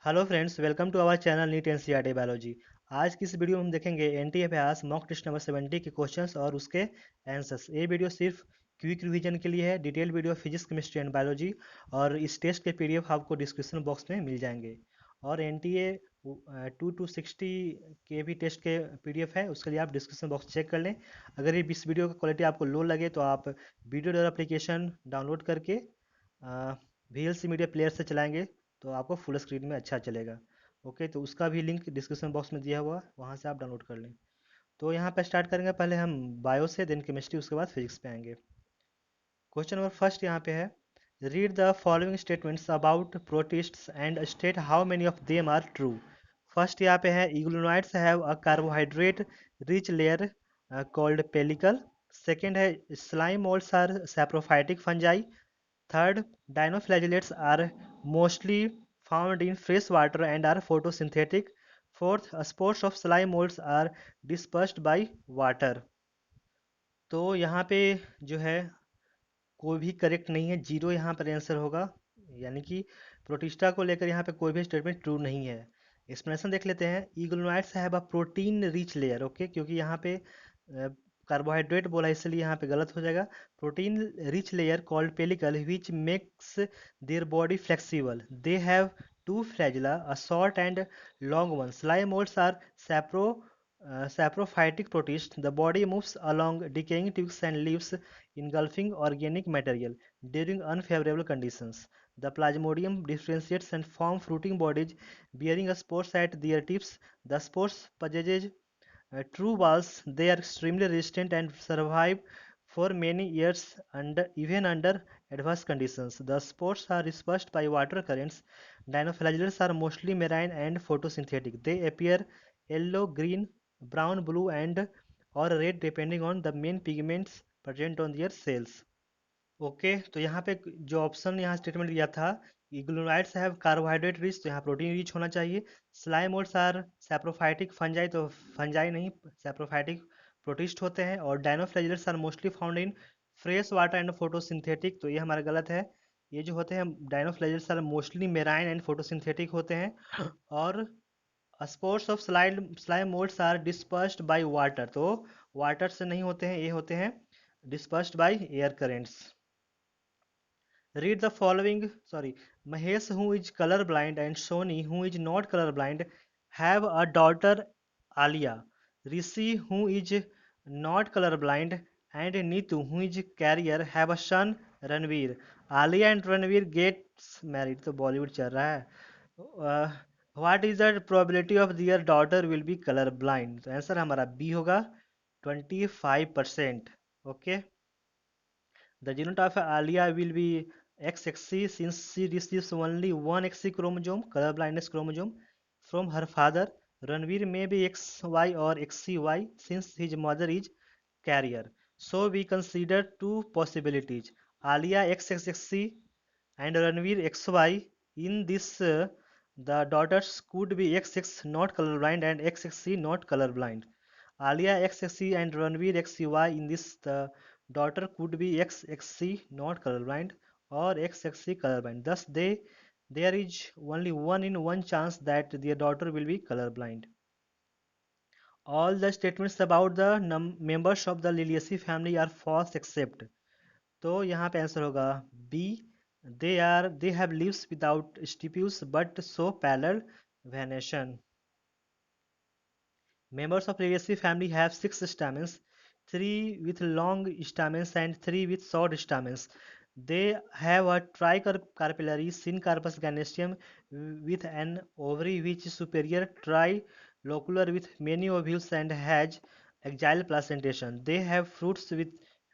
Hello friends, welcome to our channel NEET NCERT biology. आज की इस वीडियो में हम देखेंगे एनटी अभ्यास मॉक टेस्ट नंबर 70 के क्वेश्चंस और उसके आंसर्स। ये वीडियो सिर्फ क्विक रिवीजन के लिए है। Detail video physics, chemistry and biology और इस टेस्ट के पीडीएफ आपको डिस्क्रिप्शन बॉक्स में मिल जाएंगे। और एनटीए 2 to 60 के भी टेस्ट के पीडीएफ है, उसके लिए आप डिस्क्रिप्शन बॉक्स चेक कर लें। अगर ये इस वीडियो का क्वालिटी आपको लो लगे तो आप वीडियो डर एप्लीकेशन डाउनलोड करके VLC मीडिया प्लेयर से चलाएंगे तो आपको फुल स्क्रीन में अच्छा चलेगा। ओके, तो उसका भी लिंक डिस्क्रिप्शन बॉक्स में दिया हुआ है, वहाँ से आप डाउनलोड कर लें। तो यहाँ पे स्टार्ट करेंगे, पहले हम बायो से, देन केमिस्ट्री, उसके बाद फिजिक्स पे आएंगे। क्वेश्चन नंबर फर्स्ट यहाँ पे है, read the following statements about protists and state how many of them are true. First यहाँ पे है, euglenoids have a carbohydrate rich layer called pellicle. Second है, slime moulds are saprophytic fungi. Third, dinoflagellates are mostly found in fresh water and are photosynthetic. Fourth, spores of slime molds are dispersed by water. तो यहाँ पे जो है कोई भी correct नहीं है, जीरो यहाँ पर आंसर होगा। यानी कि प्रोटिस्टा को लेकर यहाँ पे कोई भी स्टेटमेंट ट्रू नहीं है। एक्सप्लेनेशन देख लेते हैं। Euglenoids have a protein rich layer, okay, क्योंकि यहाँ पे कार्बोहाइड्रेट बोला है, इसलिए यहाँ पे गलत हो जाएगा। Protein rich layer called pellicle which makes there body flexible. They have two flagella, a short and long one. Slime moulds are saprophytic protist. The body moves along decaying twigs and leaves, engulfing organic material during unfavorable conditions. The plasmodium differentiates and form fruiting bodies bearing spores at their tips. The spores possess true balls. They are extremely resistant and survive for many years even under adverse conditions. The spores are dispersed by water currents. Dinoflagellates are mostly marine and photosynthetic. They appear yellow, green, brown, blue, and or red depending on the main pigments present on their cells. Okay, तो यहाँ पे जो option यहाँ statement दिया था, ग्लूनाइड्स have carbohydrate rich, तो यहाँ protein rich होना चाहिए। Slime moulds are saprophytic fungi, तो फंजाई नहीं, सैप्रोफाइटिक प्रोटिस्ट होते हैं। और dinoflagellates are mostly found in fresh water and photosynthetic, तो ये हमारा गलत है। ये जो होते हैं dinoflagellates are mostly marine and photosynthetic होते हैं। और spores of slime moulds are dispersed by water, तो वाटर से नहीं होते हैं, ये होते हैं dispersed by air currents. Read the following. Sorry, Mahesh, who is color blind, and Sony, who is not color blind, have a daughter Alia. Rishi, who is not color blind, and Neetu, who is carrier, have a son Ranveer. Alia and Ranveer gets married. तो बॉलीवुड चल रहा है। What is the probability of their daughter will be color blind? तो answer हमारा B होगा, 25%। Okay, the genotype of Alia will be XXC since she receives only one XC chromosome, color blindness chromosome, from her father. Ranveer may be XY or XCY since his mother is carrier. So we consider two possibilities, Alia XXXC and Ranveer XY. In this, the daughters could be XX not colorblind and XXC not colorblind. Alia XXC and Ranveer XY. In this, the daughter could be XXC not colorblind or XXC colorblind. Thus, there is only 1 in 1 chance that their daughter will be colorblind. All the statements about the members of the Liliaceae family are false except, तो यहाँ पे answer होगा B, they have leaves without stipules but show parallel venation. Members of Liliaceae family have 6 stamens, 3 with long stamens and 3 with short stamens. They have a tricarpellary syncarpous gynecium with an ovary which is superior, trilocular with many ovules and has axial placentation. They have fruits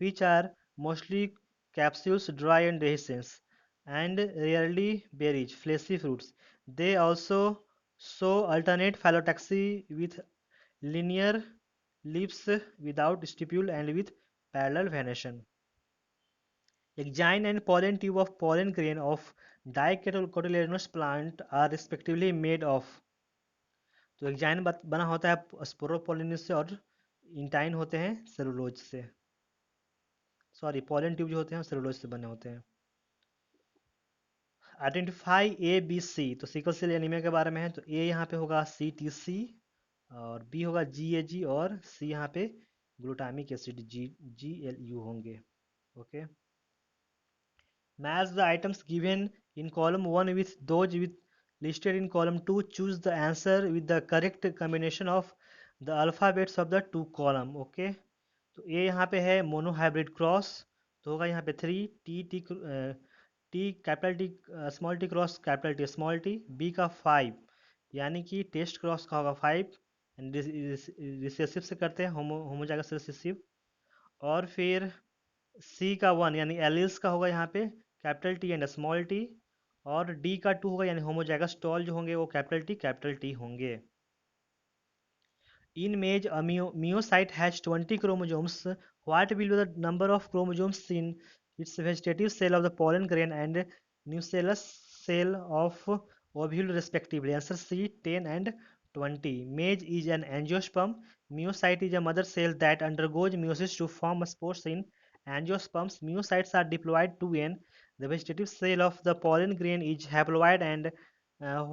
which are mostly capsules, dry and dehiscence, and rarely berries, fleshy fruits. They also show alternate phyllotaxy with linear leaves without stipule and with parallel venation. Exine and pollen tube of pollen grain of dicotyledonous plant are respectively made of, तो exine बना होता है स्पोरोपोलिनस से, और intine होते हैं cellulose से। Sorry, pollen tube जो होते हैं सेलुलोज से बने होते हैं। आइडेंटिफाई ए बी सी, तो सिकल सेल एनीमिया के बारे में है, तो ए यहाँ पे होगा सी टी सी, और बी होगा जी ए जी, और सी यहाँ पे ग्लूटामिक एसिड जी जी एल यू होंगे। Okay, match the items given in column 1 with those with listed in column 2, choose the answer with the correct combination of the alphabets of the two column। Okay, तो ए यहाँ पे है monohybrid cross, तो होगा यहाँ पे 3 T T T capital T small T cross capital T small T. B का 5 यानी कि टेस्ट क्रॉस का होगा 5, रिसेसिव से करते हैं, होमोजाइगस रिसेसिव। और फिर सी का 1 यानी एलिल्स का होगा यहाँ पे capital T and small T. और डी का 2 होगा यानी होमोजाइगस टॉल जो होंगे वो कैपिटल टी होंगे। In maize, a myocyte has 20 chromosomes. What will be the number of chromosomes in its vegetative cell of the pollen grain and nucellus cell of ovule respectively? Answer C, 10 and 20. Maize is an angiosperm. Myocyte is a mother cell that undergoes meiosis to form spores in angiosperms. Myocytes are diploid 2n. The vegetative cell of the pollen grain is haploid, and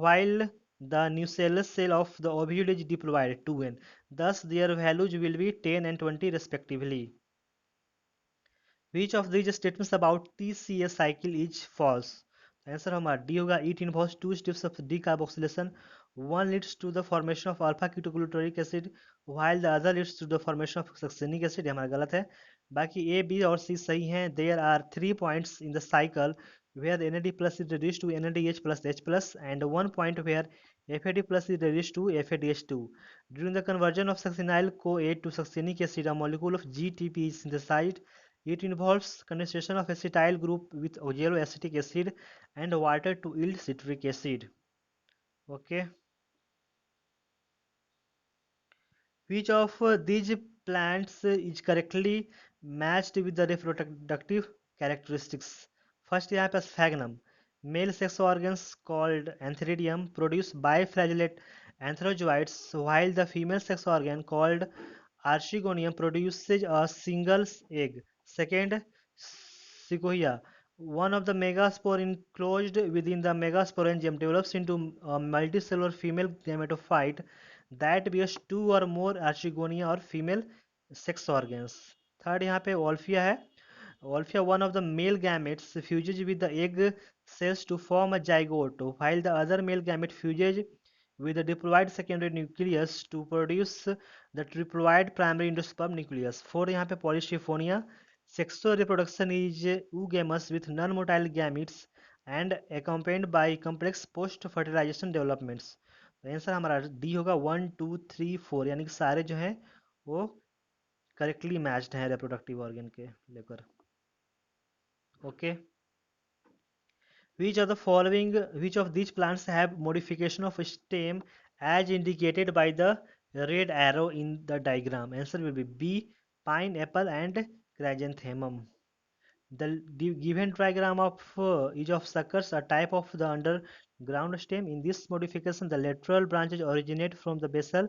while the nucellus cell of the ovule is diploid 2n. Thus, their values will be 10 and 20 respectively. Which of these statements about TCA cycle is false? Answer हमारा D होगा। It involves two steps of decarboxylation. One leads to the formation of alpha ketoglutarate acid while the other leads to the formation of succinic acid। ये हमारा गलत है। बाकी A B और सी सही हैं। There are 3 points in the cycle where NAD plus is reduced to NADH plus H plus, and 1 point where FAD plus is reduced to FADH2. During the conversion of succinyl CoA to succinic acid, a molecule of GTP is synthesized. It involves condensation of acetyl group with oxaloacetic acid and water to yield citric acid. Okay. Which of these plants is correctly matched with the reproductive characteristics? First यहाँ पे sphagnum. Male sex organs called antheridium produce biflagellate antherozoids, while the female sex organ called archegonium produces a single egg. Second, sequoia. One of the megaspore enclosed within the megasporangium develops into a multicellular female gametophyte that bears 2 or more archegonia or female sex organs. Third यहाँ पे ओल्फिया है। ओल्फिया one of the male gametes fuses with the egg cells to form a zygote, while the other male gamete fuses with the diploid secondary nucleus to produce the triploid primary endosperm nucleus. Fourth यहाँ पे पॉलीशिफोनिया। Sexual reproduction is oogamous with non-motile gametes and accompanied by complex post-fertilization developments। तो answer हमारा D होगा 1 2 3 4, यानी कि सारे जो हैं वो करेक्टली मैच्ड हैं रिप्रोडक्टिव ऑर्गन के लेकर। Okay, which of these plants have modification of stem as indicated by the red arrow in the diagram? Answer will be B, pineapple and chrysanthemum. The given diagram of is of suckers, a type of the underground stem. In this modification, the lateral branches originate from the basal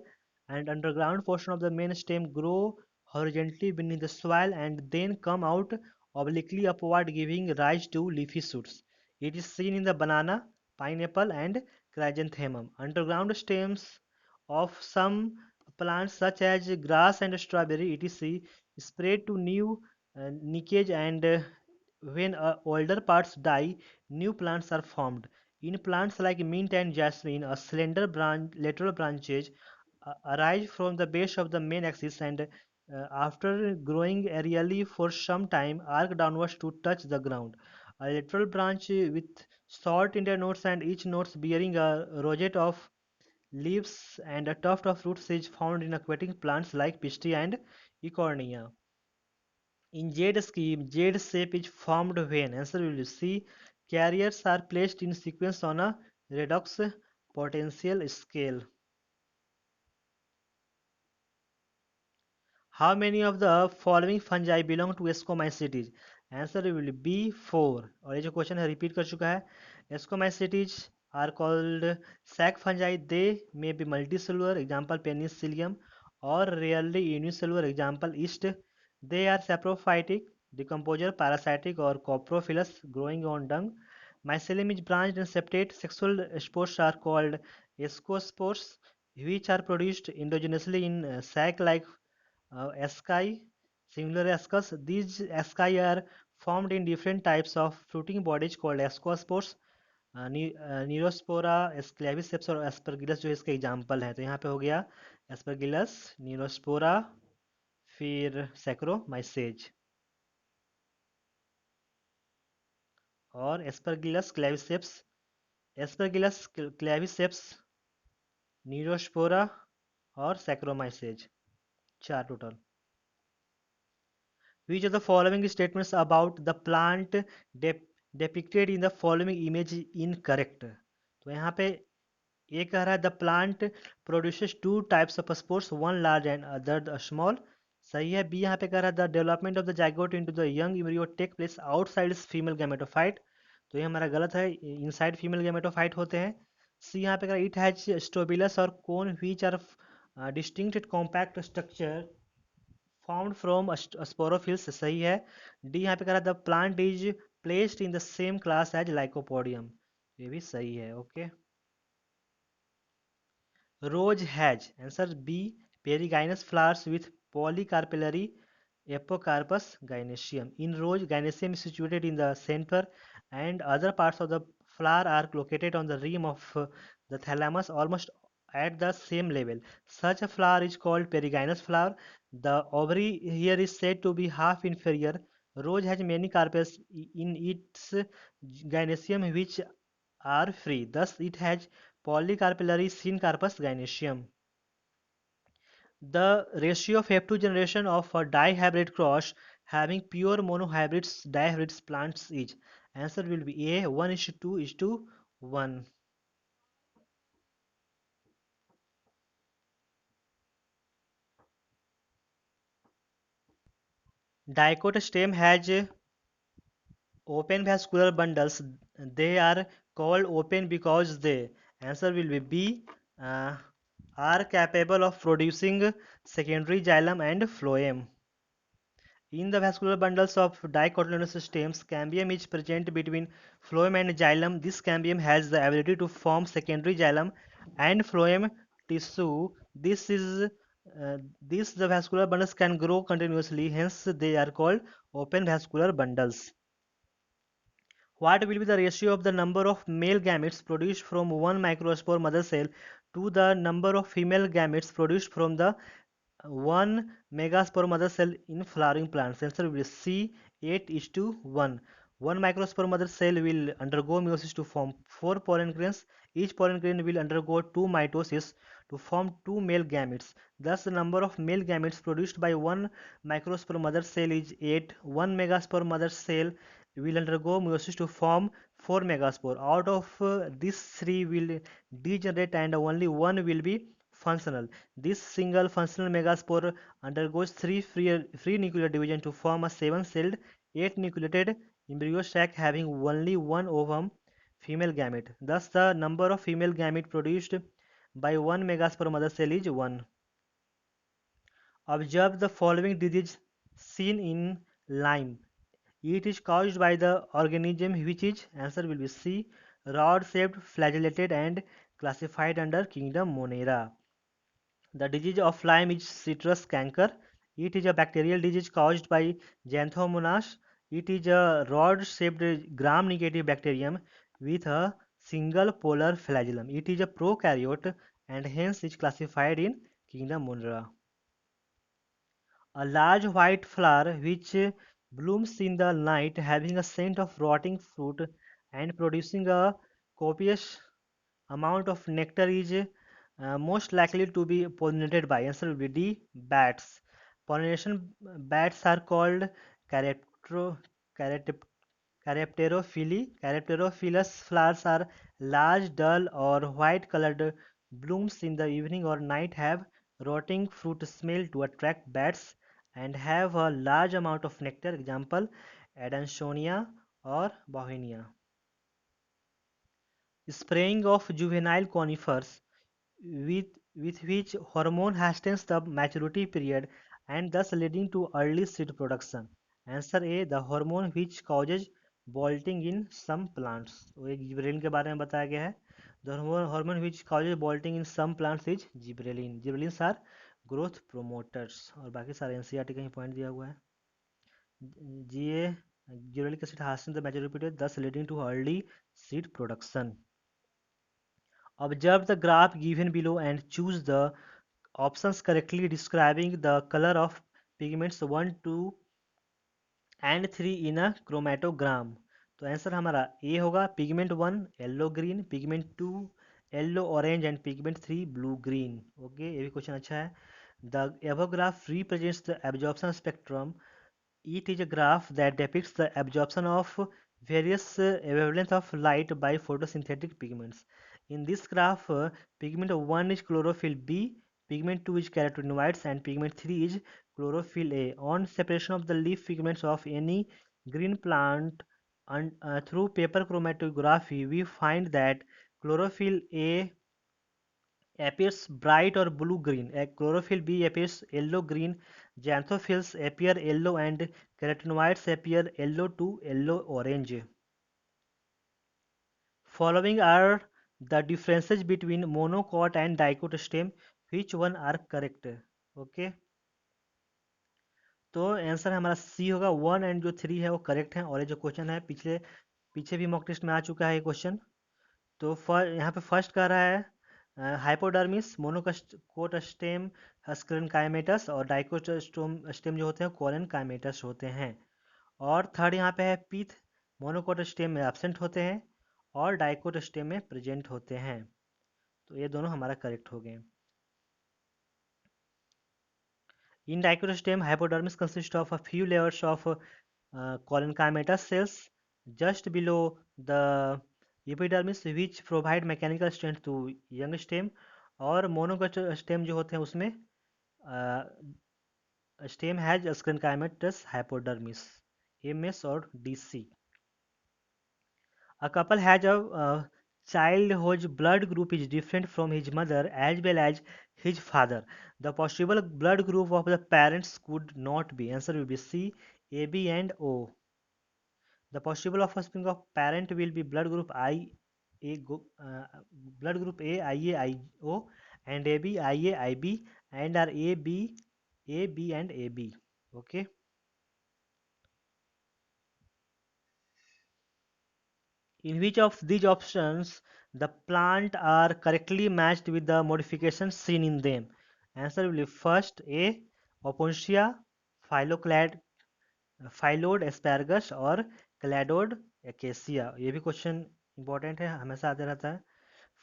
and underground portion of the main stem, grow horizontally beneath the soil, and then come out obliquely upward, giving rise to leafy shoots. It is seen in the banana, pineapple, and chrysanthemum. Underground stems of some plants such as grass and strawberry etc. spread to new nickage, and when older parts die, new plants are formed. In plants like mint and jasmine, a slender lateral branches arise from the base of the main axis, and after growing aerially for some time, arc downwards to touch the ground. A lateral branch with short internodes and each nodes bearing a rosette of leaves and a tuft of roots is found in aquatic plants like Pistia and Eichhornia. In jade scheme, jade shape is formed when answer will be C. Carriers are placed in sequence on a redox potential scale. How many of the following fungi belong to Ascomycetes? Answer will be B 4। और ये जो question है repeat कर चुका है। Ascomycetes are called sac fungi. They may be multicellular, example Penicillium, or rarely unicellular, example yeast. They are saprophytic, decomposer, parasitic, or coprophilous, growing on dung. Mycelium is branched and separate. Sexual spores are called ascospores, which are produced endogenously in sac-like asci, singular ascus. These asci are formed in different types of fruiting bodies called ascospores. Neurospora Claviceps और Aspergillus जो इसके example हैं, तो यहाँ पे हो गया Aspergillus, Neurospora, फिर सैक्रोमाइसेज और Aspergillus Claviceps, Aspergillus Claviceps, Neurospora और सैक्रोमाइसेज, चार total. Which of the following statements about the plant depicted in the following image incorrect? तो यहाँ पे ये कह रहा है the plant produces two types of spores, one large and other small. सही है। बी यहाँ पे कह रहा है the development of the zygote into the young embryo take place outside female gametophyte, तो ये हमारा गलत है, इनसाइड फीमेल गैमेटोफाइट होते हैं। सी यहाँ पे कह रहा है इट हैज स्टोबिलस और cone which are distinct compact structure formed from sporophylls, सही है। डी यहाँ पे कह रहा है the plant is placed in the same class as lycopodium, ये भी सही है। Okay. Rose has, answer B, perigynous flowers with polycarpellary Apocarpus gynoecium. In rose, gynoecium is situated in the center and other parts of the flower are located on the rim of the thalamus almost at the same level. Such a flower is called perigynous flower. The ovary here is said to be half inferior. Rose has many carpels in its gynoecium which are free. Thus, it has polycarpellary syncarpus gynoecium. The ratio of F2 generation of a dihybrid cross having pure monohybrids dihybrids plants is, answer will be A, 1:2:1. Dicot stem has open vascular bundles. They are called open because they, answer will be B, uh, are capable of producing secondary xylem and phloem. In the vascular bundles of dicotyledonous stems, cambium is present between phloem and xylem. This cambium has the ability to form secondary xylem and phloem tissue. This the vascular bundles can grow continuously, hence they are called open vascular bundles. What will be the ratio of the number of male gametes produced from one microspore mother cell to the number of female gametes produced from the one megaspore mother cell in flowering plants? Answer will be C, 8:1. One microspore mother cell will undergo meiosis to form 4 pollen grains. Each pollen grain will undergo 2 mitosis to form 2 male gametes. Thus, the number of male gametes produced by one microspore mother cell is 8. One megaspore mother cell will undergo meiosis to form 4 megaspore. Out of these 3 will degenerate and only one will be functional. This single functional megaspore undergoes 3 free nuclear division to form a 7-celled 8-nucleated embryo sac having only one ovum female gamete. Thus, the number of female gamete produced by one megaspore mother cell is 1. Observe the following disease seen in lime. It is caused by the organism which is, answer will be C, rod-shaped, flagellated and classified under kingdom Monera. The disease of Lyme is citrus canker. It is a bacterial disease caused by Xanthomonas. It is a rod-shaped gram-negative bacterium with a single polar flagellum. It is a prokaryote and hence is classified in kingdom Monera. A large white flower which blooms in the night having a scent of rotting fruit and producing a copious amount of nectar is most likely to be pollinated by, answer will be D, bats. Pollination bats are called Caryptero, Caryptero, Carypterophilus. Flowers are large, dull or white colored. Blooms in the evening or night have rotting fruit smell to attract bats and have a large amount of nectar. Example, Adansonia or Bauhinia. Spraying of juvenile conifers with, with which hormone hastens the maturity period and thus leading to early seed production. Answer A, the hormone which causes bolting in some plants। तो एक gibberellin के बारे में बताया गया है। The hormone which causes bolting in some plants is gibberellin. Gibberellins are growth promoters. और बाकी सारे एनसीईआरटी का ही पॉइंट दिया हुआ है। जीए जिबरेलिक एसिड हार्सन the maturity thus leading to early seed production। Observe the graph given below and choose the options correctly describing the color of pigments 1, 2 and 3 in a chromatogram। तो answer हमारा ए होगा pigment 1 yellow green, pigment 2 yellow orange and pigment 3 blue green. Okay, ये भी question अच्छा है। The above graph represents the absorption spectrum। It is a graph that depicts the absorption of various wavelengths of light by photosynthetic pigments। In this graph, pigment 1 is chlorophyll B, pigment 2 is carotenoids, and pigment 3 is chlorophyll A। On separation of the leaf pigments of any green plant through paper chromatography, we find that chlorophyll A appears bright or blue green, chlorophyll B appears yellow green, xanthophylls appear yellow, and carotenoids appear yellow to yellow orange। Following are the differences between monocot and dicot stem, which one are correct? Okay, तो answer हमारा C होगा। 1 and जो 3 है वो correct है। और ये जो क्वेश्चन है पीछे भी मॉक टेस्ट में आ चुका है ये क्वेश्चन। तो यहाँ पे फर्स्ट कह रहा है हाइपोडर्मिस, मोनोकोट स्टेम स्क्रीन काइमेटस, और डाइकोट स्टेम जो होते हैं कोलन काइमेटस होते हैं। और थर्ड यहाँ पे है पीथ, मोनोकोट स्टेम में एब्सेंट होते हैं और डाइकोट स्टेम में प्रेजेंट होते हैं। तो ये दोनों हमारा करेक्ट हो गए। इन dicot stem hypodermis consist of a few layers of collenchymatous cells just below the epidermis which provide mechanical strength to young stem। और मोनोकोट स्टेम जो होते हैं उसमें stem has sclerenchymatous hypodermis, MS और DC। A couple has a child whose blood group is different from his mother as well as his father। The possible blood group of the parents could not be, answer will be C, AB and O। The possible offspring of parent will be blood group blood group A IA IO and AB IA IB and are AB and AB। Okay. In which of these options the plant are correctly matched with the modifications seen in them? Answer will be first A Opuntia, Phyloclad, Phylloid asparagus और Cladoid acacia। ये भी question important है, हमेशा आते रहता है।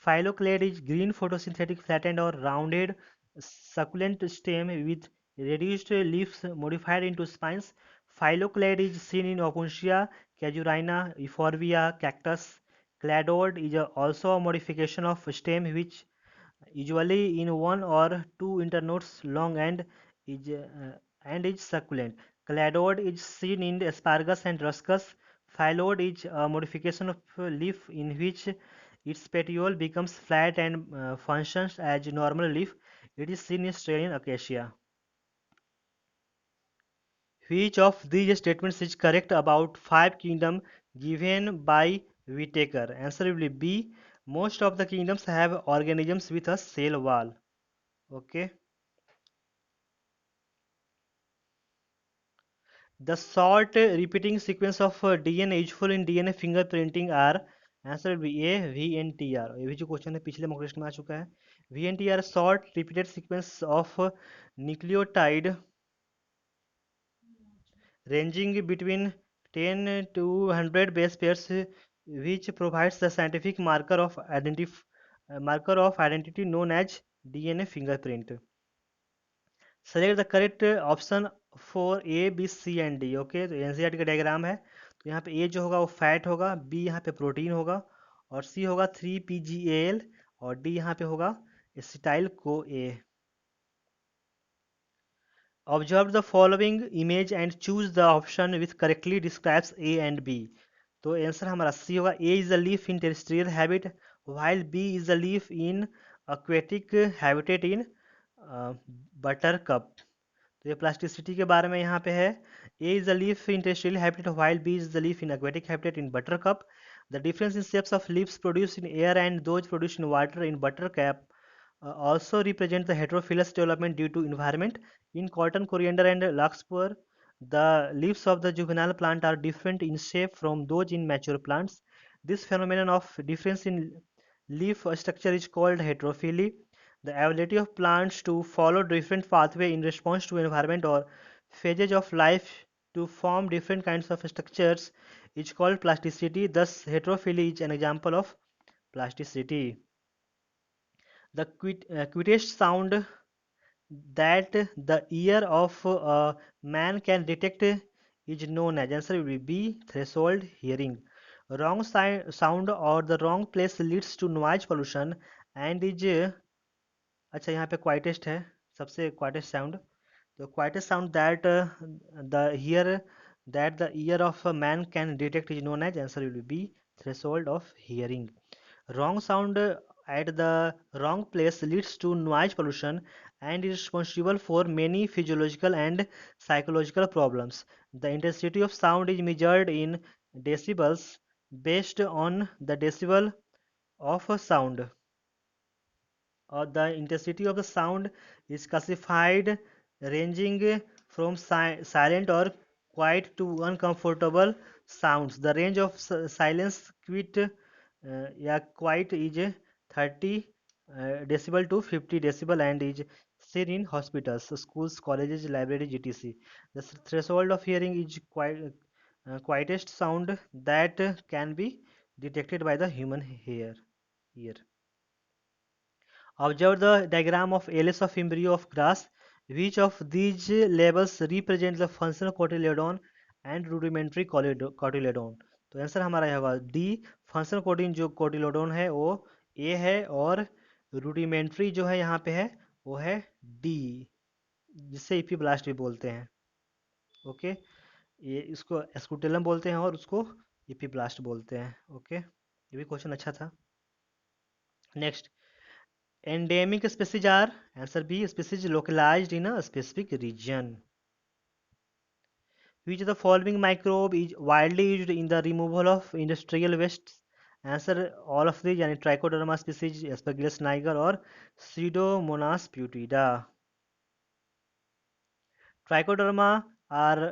Phyloclade is green photosynthetic flattened or rounded succulent stem with reduced leaves modified into spines। Phyloclade is seen in Opuntia, Casuarina, Euphorbia, cactus। Cladoid is also a modification of stem which usually in one or two internodes long and is succulent। Cladoid is seen in asparagus and ruscus। Phylloid is a modification of leaf in which its petiole becomes flat and functions as normal leaf. It is seen in Australian acacia। Which of these statements is correct about five kingdoms given by Whitaker? Answer will be B. Most of the kingdoms have organisms with a cell wall। Okay. The short repeating sequence of DNA useful in DNA fingerprinting are, answer will be A VNTR। ये भी जो question है पिछले mock test में आ चुका है। VNTR short repeated sequence of nucleotide ranging between 10 to 100 base pairs which provides the scientific marker of identity known as DNA fingerprint। Select the correct option for A B C and D. Okay, तो NCERT का diagram है। तो यहाँ पे ए जो होगा वो fat होगा, बी यहाँ पे प्रोटीन होगा, और सी होगा 3PGAL, और डी यहाँ पे होगा acetyl co A. Observe the following image and choose the option which correctly describes A and B. तो आंसर हमारा सी होगा। A is the leaf in terrestrial habit while B is the leaf in aquatic habitat in buttercup. तो ये plasticity के बारे में यहाँ पे है। A is the leaf in terrestrial habitat, while B is the leaf in aquatic habitat in buttercup. The difference in shapes of leaves produced in air and those produced in water in buttercup also represent the heterophilous development due to environment. In cotton, coriander, and larkspur, the leaves of the juvenile plant are different in shape from those in mature plants. This phenomenon of difference in leaf structure is called heterophyly. The ability of plants to follow different pathway in response to environment or phases of life to form different kinds of structures is called plasticity. Thus, heterophyly is an example of plasticity. The quickest sound that the ear of a man can detect is known as, answer will be B, threshold hearing. Wrong sound or the wrong place leads to noise pollution and is अच्छा यहाँ पे quietest है, सबसे quietest sound. तो quietest sound that the hear that the ear of a man can detect is known as, answer will be threshold of hearing. Wrong sound at the wrong place leads to noise pollution and is responsible for many physiological and psychological problems. The intensity of sound is measured in decibels based on the decibel of a sound. Or the intensity of the sound is classified ranging from silent or quiet to uncomfortable sounds. The range of silence quiet is 30 decibel to 50 decibel and is seen in hospitals, schools, colleges, libraries, etc. The threshold of hearing is quietest sound that can be detected by the human ear. Observe the diagram of ALS of embryo of grass. Which of these labels represents the functional cotyledon and rudimentary cotyledon? तो answer हमारा यह होगा D. Functional cotton जो कोटिलोडोन है वो ए है और rudimentary जो है यहाँ पे है वो है डी, जिससे इपीब्लास्ट भी बोलते हैं। ओके, ये इसको स्कूटेलम बोलते हैं और उसको इपीब्लास्ट बोलते हैं। ओके, ये भी क्वेश्चन अच्छा था। Next, endemic species are, answer B, species localized in a specific region. Which of the following microbe is widely used in the removal of industrial wastes? Answer all of these, यानी Trichoderma species, Aspergillus niger और Pseudomonas putida. Trichoderma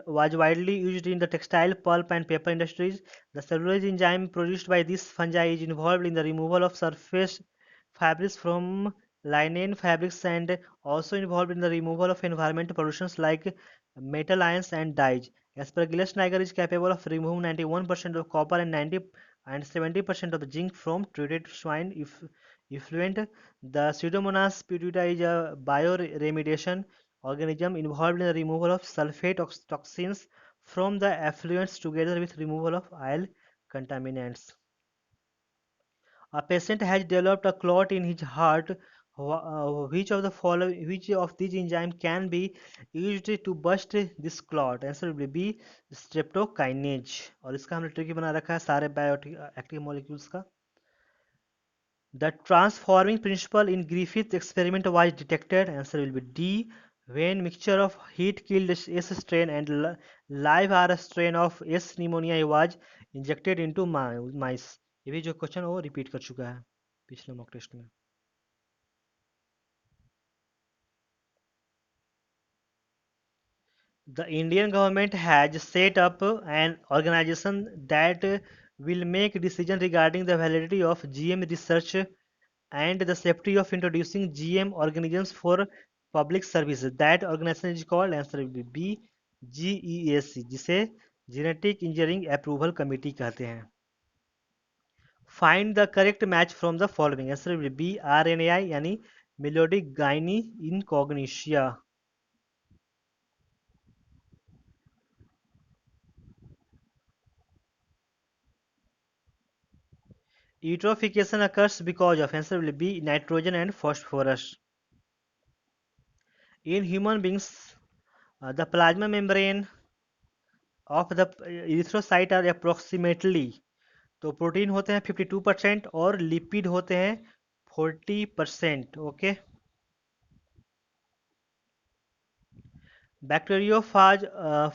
was widely used in the textile, pulp, and paper industries. The cellulose enzyme produced by this fungi is involved in the removal of surface fabrics from linen fabrics and also involved in the removal of environmental pollutions like metal ions and dyes. Aspergillus niger is capable of removing 91% of copper and 90 and 70% of the zinc from treated swine effluent. The Pseudomonas putida is a bioremediation organism involved in the removal of sulfate toxins from the effluents together with removal of oil contaminants. A patient has developed a clot in his heart. Which of these enzymes can be used to burst this clot? Answer will be streptokinase। और इसका हमने trick बना रखा है सारे biotic active molecules का। The transforming principle in Griffith's experiment was detected. Answer will be D. When mixture of heat-killed S strain and live R strain of S pneumoniae was injected into mice. ये भी जो question वो repeat कर चुका है पिछले mock test में। The Indian government has set up an organization that will make decisions regarding the validity of GM research and the safety of introducing GM organisms for public services. That organization is called, answer will be B, GEAC, जिसे genetic engineering approval committee कहते हैं। Find the correct match from the following, answer will B RNAi यानी melodic gynae इनकॉग्निशिया। Eutrophication occurs because of, answer will be nitrogen and phosphorus. In human beings, the plasma membrane of the erythrocyte are approximately, तो protein होते हैं 52% और lipid होते हैं 40%। Okay, Bacteriophage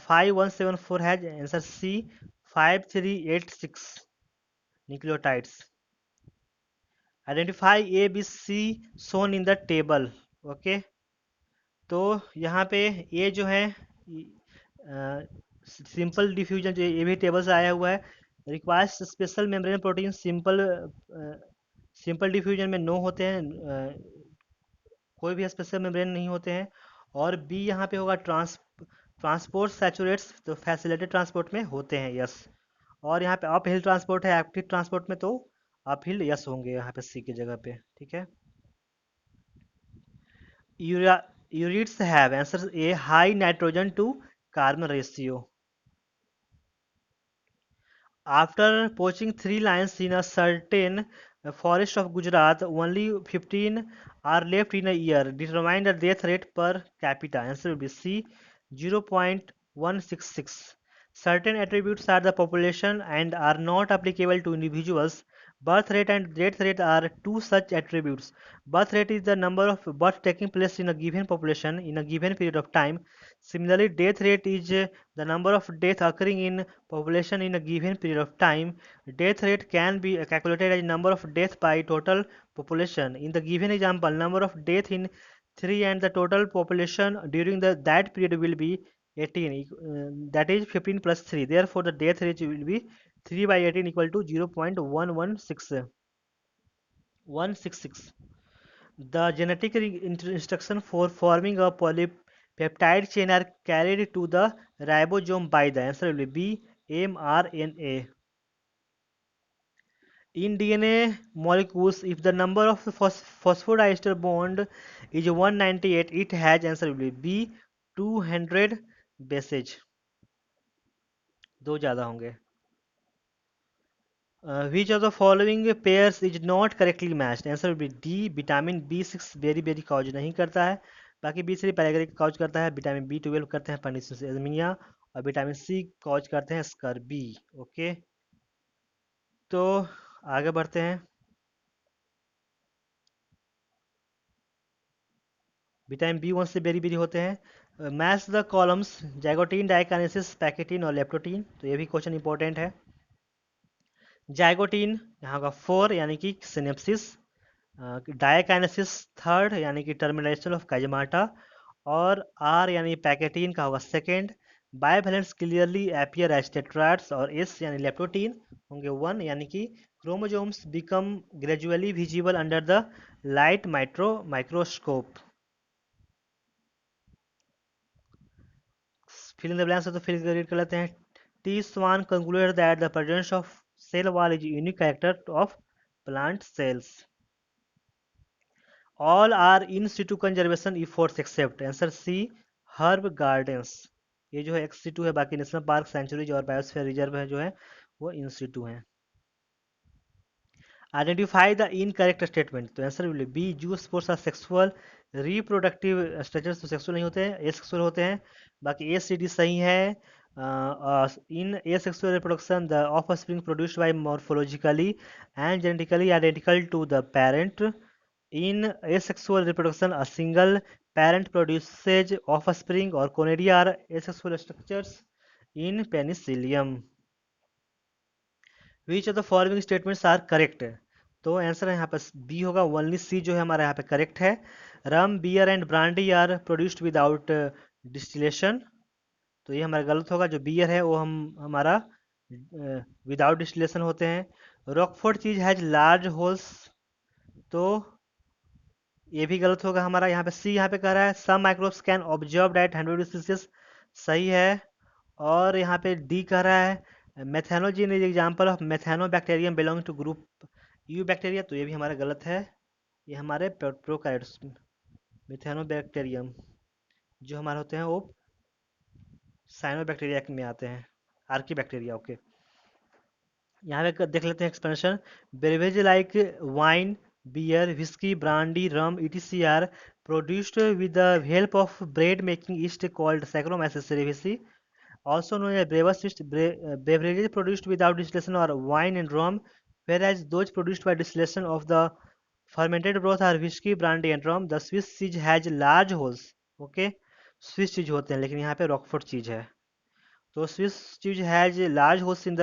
5174 has answer C 5386 nucleotides. Identify A, B, C shown in the table. Okay, तो यहाँ पे ये जो है सिंपल डिफ्यूजन जो ये भी टेबल से आया हुआ है. Requires special membrane protein simple simple diffusion में नो होते हैं, कोई भी स्पेशल मेम्ब्रेन नहीं होते हैं. और बी यहाँ पे होगा ट्रांसपोर्ट सैचुरेट्स, तो फैसिलिटेड ट्रांसपोर्ट में होते हैं, यस. और यहाँ पे अप हिल ट्रांसपोर्ट है, एक्टिव ट्रांसपोर्ट में तो अप हिल यस होंगे यहाँ पे सी की जगह पे. ठीक है. Ureides have answer a high nitrogen to carbon ratio. After poaching three lions in a certain forest of Gujarat, only 15 are left in a year. Determine the death rate per capita. Answer will be C 0.166. Certain attributes are the population and are not applicable to individuals. Birth rate and death rate are two such attributes. Birth rate is the number of births taking place in a given population in a given period of time. Similarly, death rate is the number of deaths occurring in population in a given period of time. Death rate can be calculated as number of deaths by total population. In the given example, number of deaths in 3 and the total population during that period will be 18, that is 15 plus 3. Therefore, the death rate will be 3 by 18 equal to 0.166. The genetic instruction for forming a polypeptide chain are carried to the ribosome by the answer will be mRNA. In DNA molecules, if the number of phosphodiester bond is 198, it has answer will be B 200 bases. दो ज़्यादा होंगे. Which of the following pairs is not correctly matched? Answer will be D. Vitamin B6 beriberi cause नहीं करता है, बाकी B3 पैराग्रिक cause करता है, vitamin B12 करते हैं पर्निशियस एजमिनिया, और विटामिन C कॉज करते हैं स्कर्बी. ओके, तो आगे बढ़ते हैं. विटामिन B1 से बेरी बेरी होते हैं. Match the columns zygotene, diakinesis, pachytene और लेप्टोटीन. तो ये भी क्वेश्चन इंपॉर्टेंट है. जाइगोटीन यहाँ का 4 यानी कि सिनेप्सिस, डायकाइनेसिस 3rd यानी कि टर्मिनेशन ऑफ काइजमाटा, और आर यानी पैकेटीन का होगा 2nd. Bivalents clearly appear as tetrads, और एस यानी लेप्टोटीन होंगे 1 यानी कि chromosomes become gradually visible under the light microscope. Fill in the blanks तो फिल रीड कर लेते हैं. T Schwann concluded that the presence of cell wall is unique character of plant cells. All are in situ conservation efforts except answer C herb gardens. ये जो है ex situ है, बाकी national park, centuries और biosphere reserve है जो है वो इन सिटू हैं. Identify the incorrect statement. तो answer will be zoospores are sexual reproductive structures तो सेक्सुअल नहीं होते हैं, ए सेक्सुअल होते हैं. बाकी ए सी डी सही है. In asexual reproduction the offspring produced by morphologically and genetically identical to the parent. In asexual reproduction, a single parent produces offspring, or conidia are asexual structures in penicillium. Which of the following statements are correct? तो answer है यहाँ पर B होगा. Only सी जो है हमारा यहाँ पे करेक्ट है. Rum, beer and brandy are produced without distillation. तो ये हमारा गलत होगा. जो बियर है वो हमारा विदाउट डिस्टिलेशन होते हैं. रॉकफोर्ड चीज हैज लार्ज होल्स, तो ये भी गलत होगा हमारा. यहाँ पे सी यहाँ पे कह रहा है some microbes can observe at 100 Celsius, सही है. और यहाँ पे डी कह रहा है methanogen is example of methanobacterium belong to group eubacteria. तो ये भी हमारा गलत है. ये हमारे प्रोकैरियोट्स मेथेनोबैक्टीरियम जो हमारे होते हैं वो साइनोबैक्टीरिया में आते हैं, आर्की बैक्टीरिया. ओके, यहाँ पे देख लेते हैं expansion. Beverage like wine, beer, whiskey, brandy, rum, etc. are produced with the help of bread making yeast called Saccharomyces cerevisiae. Also known as brewer's yeast. Beverages produced without distillation are wine and rum, whereas those produced by distillation of the fermented broth are whiskey, brandy, and rum. The Swiss cheese has large holes. Okay, Swiss cheese होते हैं, लेकिन यहाँ पे रॉकफोर्ट चीज है। तो Swiss cheese has a large host in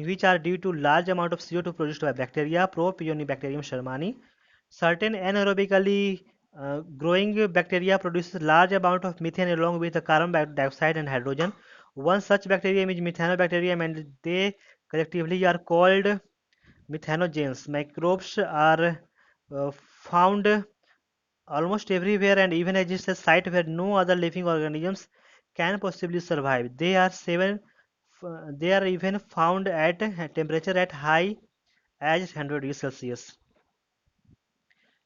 which are due to large amount of CO2 produced by bacteria, Propionibacterium shermani. Certain anaerobically growing bacteria produces large amount of methane along with the carbon dioxide and hydrogen. One such bacterium is methanobacterium, and they collectively are called methanogens. Microbes are found almost everywhere and even exists a site where no other living organisms can possibly survive. They are even found at temperature at high as 100 degrees Celsius.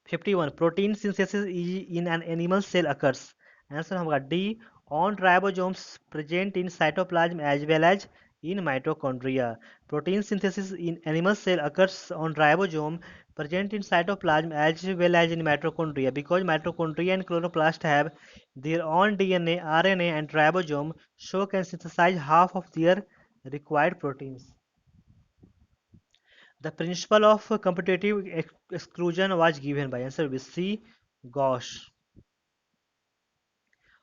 51. Protein synthesis in an animal cell occurs. Answer होगा D. On ribosomes present in cytoplasm as well as in mitochondria. Protein synthesis in animal cell occurs on ribosome present in cytoplasm as well as in mitochondria, because mitochondria and chloroplast have their own DNA, RNA and ribosome, so can synthesize half of their required proteins. The principle of competitive exclusion was given by, answer will be C. Gauss.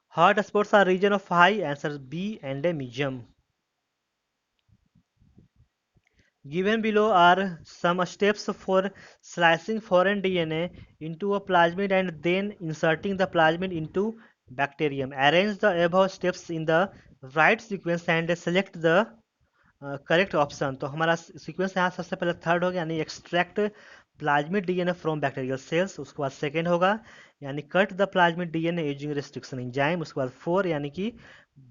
Hot spots are region of high, answer B. Endemism. Given below are some steps for slicing foreign DNA into a plasmid and then inserting the plasmid into bacterium. Arrange the above steps in the right sequence and select the correct option. तो हमारा sequence यहाँ सबसे पहले third हो गया, यानी extract plasmid DNA from bacterial cells. उसके बाद सेकंड होगा यानी cut the plasmid DNA using restriction enzyme. उसके बाद 4 यानी कि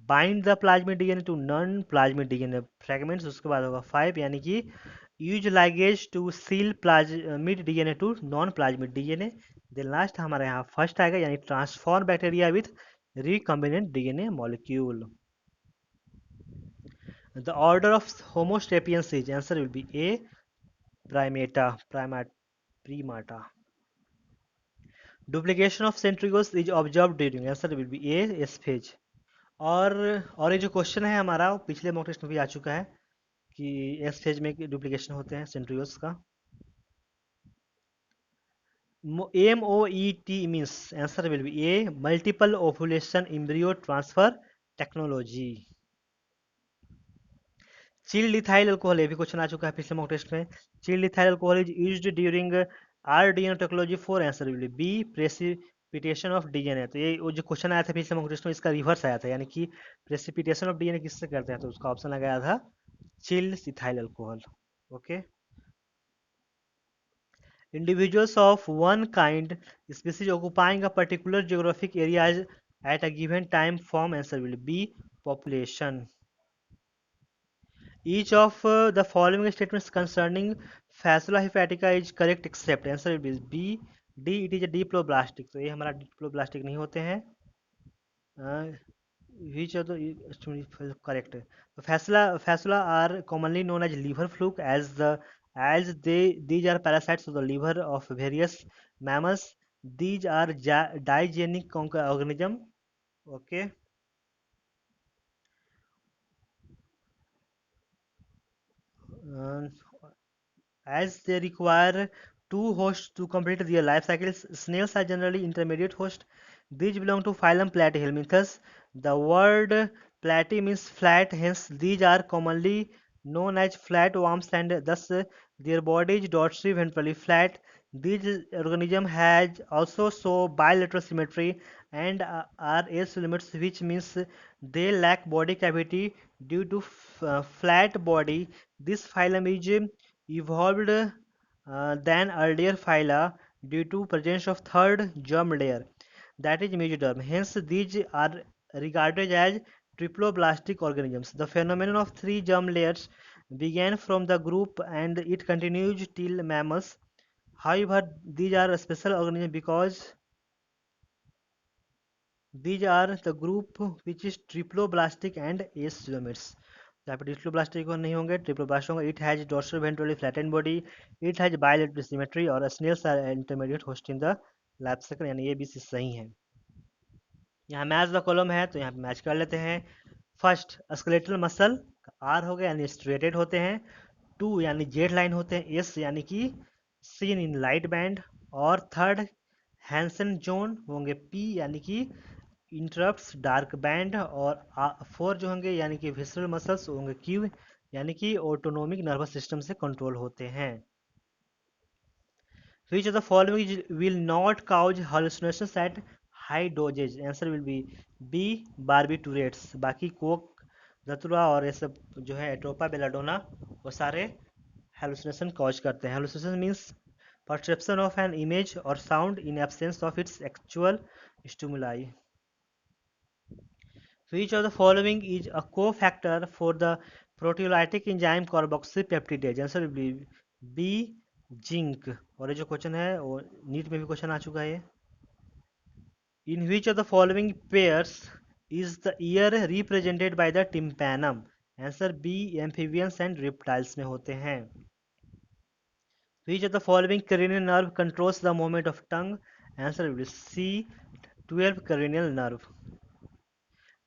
bind the plasmid DNA to non plasmid DNA fragments. उसके बाद होगा 5 यानी कि use ligase to seal plasmid DNA to non plasmid DNA. Then last हमारे यहाँ फर्स्ट आएगा यानी transform bacteria with recombinant DNA molecule. The order of Homo sapiens is, answer will be A. Primata. Duplication of centrioles is observed during, answer will be A. S phase. और ये जो question है हमारा पिछले mock test में भी आ चुका है कि एस फेज में डुप्लीकेशन होते हैं सेंट्रियोल्स का। MOET means, answer will be A, multiple ovulation embryo transfer technology. Chilled ethyl alcohol, ये भी क्वेश्चन आ चुका है पिछले मॉक टेस्ट में। Chilled ethyl alcohol is used during RDNA technology for, answer will be B, precipitation of DNA. तो ये वो जो क्वेश्चन आया था पिछले मॉक टेस्ट में इसका रिवर्स आया था, यानी कि प्रेसिपिटेशन ऑफ डीएनए किससे करते हैं, तो उसका ऑप्शन लगाया था chilled ethyl alcohol. Okay. Individuals of one kind species occupying a particular geographic area at a given time form, answer will be population. Each of the following statements concerning Fasula hepatica is correct except, answer will be B. D, it is a diploblastic। तो ये हमारा diploblastic नहीं होते हैं। Which of the correct? Fasula are commonly known as liver fluke as these are parasites of the liver of various mammals. These are digenic organism. Okay. Uh, as they require two hosts to complete their life cycles, snails are generally intermediate hosts. These belong to phylum Platyhelminthes. The word platy means flat, hence these are commonly known as flatworms, and thus their body is dorsally ventrally flat. These organism has also show bilateral symmetry and are asolemits, which means they lack body cavity due to flat body. This phylum is evolved than earlier phyla due to presence of third germ layer, that is mesoderm. Hence, these are regarded as triploblastic organisms. The phenomenon of three germ layers began from the group and it continues till mammals. However, these are a special organism because these are the group which is triploblastic and asomids. यहाँ पे diploblastic नहीं होंगे, triploblast होंगे। It has dorsal ventrally flatten body, it has bilateral symmetry और snails are intermediate host in the life cycle, यानी ये भी सही है। यहाँ मैच द कॉलम है तो यहाँ पे मैच कर लेते हैं। फर्स्ट स्केलेटल मसल आर हो गया यानी स्ट्रेटेड होते हैं। 2 यानी जेड लाइन होते हैं। एस यानी कि सीन इन लाइट बैंड। और थर्ड हैंसन जोन होंगे। पी यानी कि इंटरप्ट्स डार्क बैंड, और 4 जो होंगे यानी कि विसरल मसल्स होंगे क्यू, यानी कि ऑटोनोमिक नर्वस सिस्टम से कंट्रोल होते हैं। Which of the following will not cause hallucinations at high doses? Answer will be B. Barbiturates। बाकी कोक, धतूरा और ये सब जो है एट्रोपा बेलाडोना, वो सारे हेलुसिनेशन कॉज करते हैं। Hallucination means perception of an image or sound in absence of its actual stimuli। Which of the following is a cofactor for the proteolytic enzyme carboxypeptidase? Answer will be B. Zinc। और ये जो question है वो NEET में भी question आ चुका है। In which of the following pairs is the ear represented by the tympanum? Answer B. Amphibians and reptiles में होते हैं। Which of the following cranial nerve controls the movement of tongue? Answer will be C. 12 cranial nerve।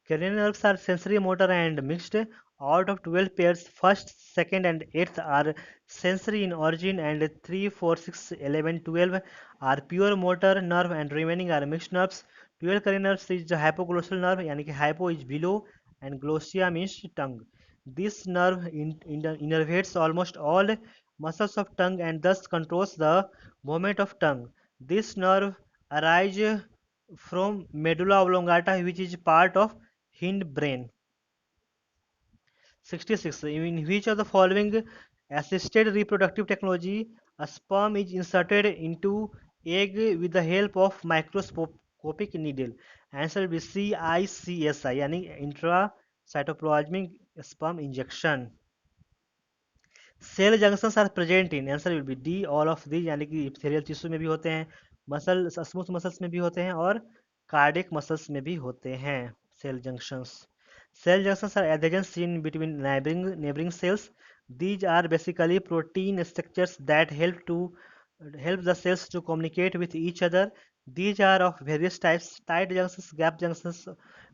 Cranial nerves are sensory, motor, and mixed. Out of 12 pairs, first, second, and eighth are sensory in origin, and 3, 4, 6, 11, 12 are pure motor nerve, and remaining are mixed nerves. 12 cranial nerves is the hypoglossal nerve, यानी कि hypo is below, and glossia means tongue. This nerve innervates almost all muscles of tongue and thus controls the movement of tongue. This nerve arises from medulla oblongata, which is part of hindbrain। 66. In which of the following assisted reproductive technology a sperm is inserted into egg with the help of microscopic needle? Answer will be CICSI, यानी intracytoplasmic sperm injection। Cell junctions are present in, answer will be D all of these, यानी कि epithelial tissue में भी होते हैं, muscle smooth muscles में भी होते हैं, और कार्डियक मसल्स में भी होते हैं cell junctions. Cell junctions are adhesions seen between neighboring cells। These are basically protein structures that help the cells to communicate with each other। These are of various types: tight junctions, gap junctions,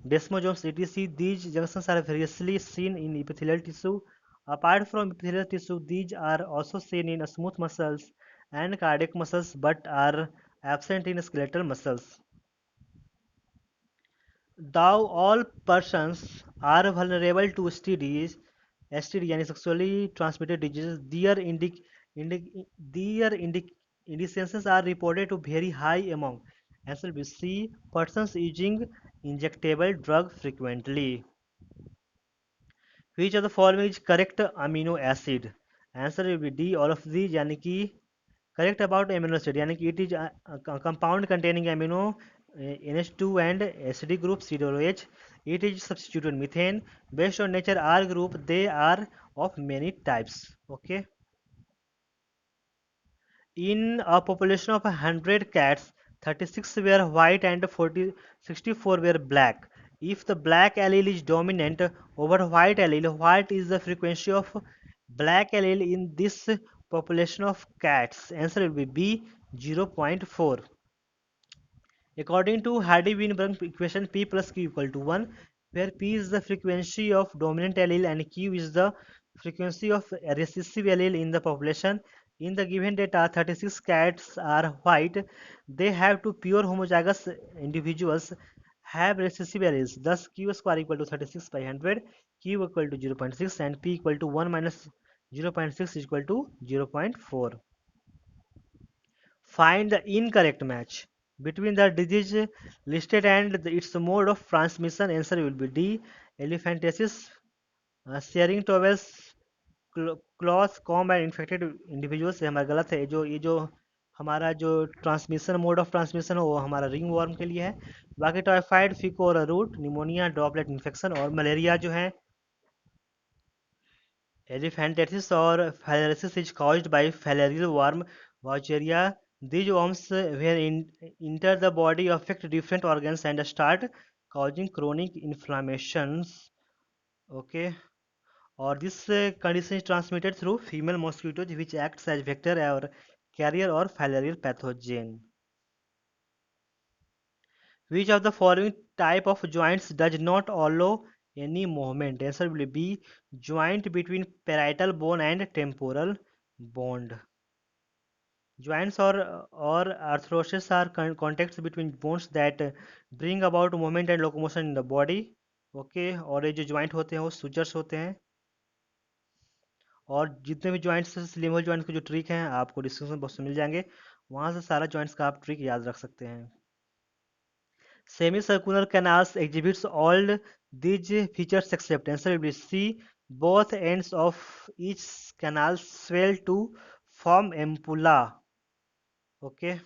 desmosomes, etc. These junctions are variously seen in epithelial tissue। Apart from epithelial tissue, these are also seen in smooth muscles and cardiac muscles, but are absent in skeletal muscles। Though all persons are vulnerable to STD यानी sexually transmitted diseases, their indications are reported to vary high among, answer will be C, persons using injectable drug frequently। Which of the following is correct amino acid? Answer will be D all of these, यानी कि correct about amino acid, यानी कि it is a compound containing amino NH2 and acid group COOH। It is substituted methane। Based on nature R group, they are of many types। Okay. In a population of 100 cats, 36 were white and 64 were black. If the black allele is dominant over white allele, what is the frequency of black allele in this population of cats? Answer will be B, 0.4। According to Hardy-Weinberg equation, P plus Q equal to 1, where P is the frequency of dominant allele and Q is the frequency of recessive allele in the population. In the given data, 36 cats are white. They have two pure homozygous individuals have recessive alleles. Thus, Q square equal to 36 by 100, Q equal to 0.6, and P equal to 1 minus 0.6 is equal to 0.4। Find the incorrect match between the disease listed and its mode of transmission। Answer will be D, elephantiasis, sharing towels, cloth com and infected individuals. ये हमारा गलत है। ये जो हमारा जो transmission mode of transmission है वो हमारा रिंग वर्म के लिए है। बाकी टाइफाइड, फीको और रूट, निमोनिया, ड्रॉपलेट इन्फेक्शन और मलेरिया जो है एलिफेंटिटिस और filariasis is caused by filarial worm Vaucheria। These worms when enter the body affect different organs and start causing chronic inflammations। Okay, or this condition is transmitted through female mosquitoes which acts as vector or carrier or filarial pathogen। Which of the following type of joints does not allow any movement? Answer will be joint between parietal bone and temporal bone। Joints or arthroses are contacts between bones that bring about movement and locomotion in the body. Okay, और ये जो joint होते हैं वो sutures होते हैं। और जितने भी जॉइंट्स स्लिमल जॉइंट्स के जो ट्रिक हैं आपको डिस्क्रिप्शन बॉक्स में मिल जाएंगे, वहाँ से सारा जॉइंट्स का आप ट्रिक याद रख सकते हैं। Semicircular canals exhibits all these features except answer will be C. Both ends of each canal swell to form ampulla. Okay.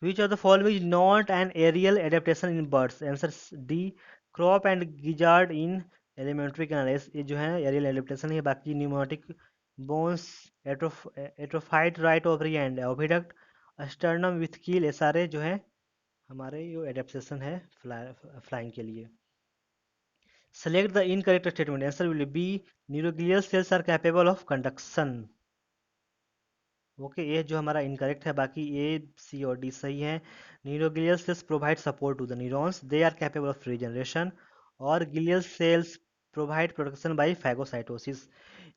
Which of the following is not an aerial adaptation in birds? Answer D. Crop and gizzard in elementary canals. ये जो है aerial adaptation है। बाकी pneumatic bones, atrophied right ovary and oviduct, sternum with keel, ये सारे जो है हमारे ये एडेप्टेशन है फ्लाइंग के लिए। Select the incorrect statement. Answer will be neuroglial cells are capable of conduction. Okay, ये जो हमारा इनकरेक्ट है, बाकी ए सी और डी सही है। Neuroglial cells provide support to the neurons, they are capable of regeneration. और glial cells provide protection by phagocytosis.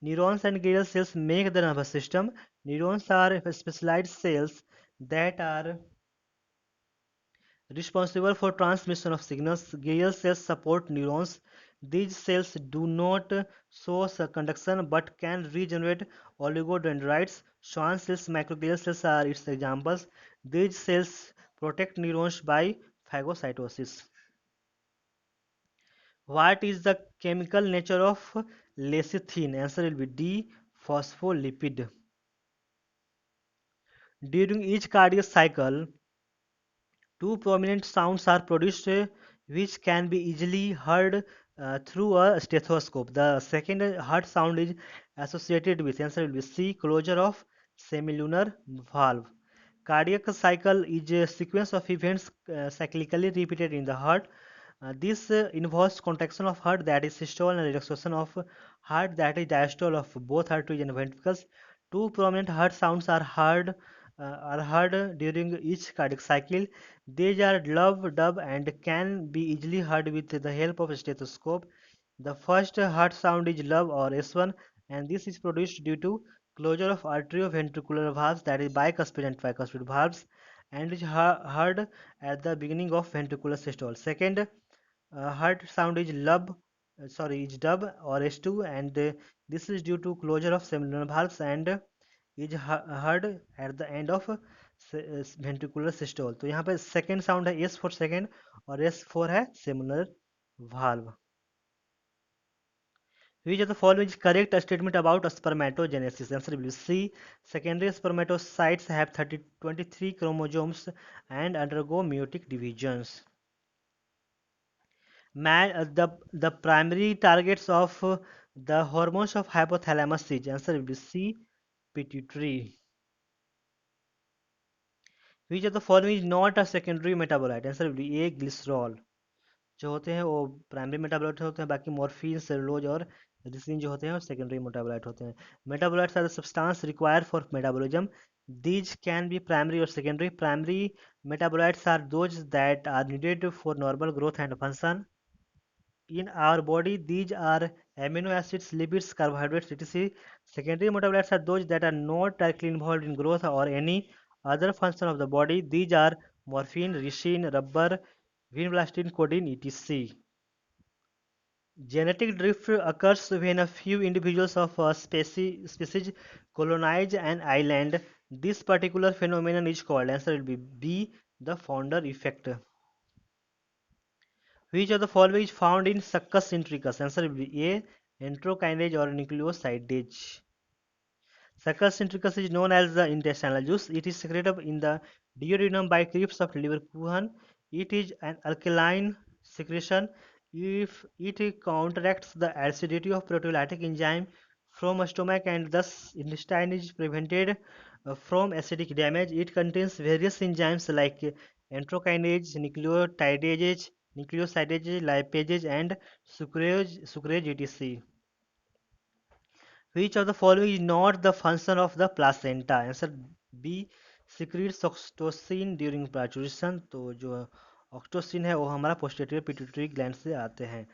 Neurons and glial cells make the nervous system. Neurons are specialised cells that are responsible for transmission of signals. Glial cells support neurons. These cells do not show conduction but can regenerate oligodendrites. Schwann cells, microglial cells are its examples. These cells protect neurons by phagocytosis. What is the chemical nature of lecithin? Answer will be D. Phospholipid. During each cardiac cycle, two prominent sounds are produced which can be easily heard through a stethoscope. The second heart sound is associated with answer will be C. Closure of semilunar valve. Cardiac cycle is a sequence of events cyclically repeated in the heart. This involves contraction of heart, that is systole, and relaxation of heart, that is diastole, of both arteries and ventricles. Two prominent heart sounds are heard during each cardiac cycle. These are love, dub, and can be easily heard with the help of a stethoscope. The first heart sound is love or S1, and this is produced due to closure of arterioventricular valves, that is bicuspid and tricuspid valves, and is heard at the beginning of ventricular systole. Second heart sound is is dub or S2, and this is due to closure of semilunar valves and is heard at the end of ventricular systole. तो यहाँ पे second sound है S for second और S four है सेमुलर valve. Which of the following is correct statement about spermatogenesis? Answer will be C. Secondary spermatocytes have 23 chromosomes and undergo meiotic divisions. The primary targets of the hormones of hypothalamus is answer will be C. Pituitary. Which of the following is not a secondary metabolite? Answer will be A. Glycerol. जो होते हैं वो primary metabolite होते हैं, बाकी morphine, cellulose और ricin जो होते हैं वो सेकेंडरी मेटाबोलाइट होते हैं. Metabolites are the substance required for metabolism. These can be primary or secondary. Primary metabolites are those that are needed for normal growth and function in our body. These are amino acids, lipids, carbohydrates, etc. Secondary metabolites are those that are not directly involved in growth or any other function of the body. These are morphine, ricin, rubber, vinblastine, codeine, etc. Genetic drift occurs when a few individuals of a species colonize an island. This particular phenomenon is called, answer will be B, the founder effect. Which of the following is found in Succus intricus? Answer will be A, enterokinase or nucleosidase. Succus intricus is known as the intestinal juice. It is secreted in the duodenum by Krebs of Leverkusen. It is an alkaline secretion. If it counteracts the acidity of proteolytic enzyme from a stomach and thus intestine is prevented from acidic damage. It contains various enzymes like enterokinase, nucleosidase, lipases, and sucrase etc. Which of the following is not the function of the placenta? Answer B. Secretes oxytocin during parturition. तो जो ऑक्टोसिन है वो हमारा posterior pituitary gland से आते हैं.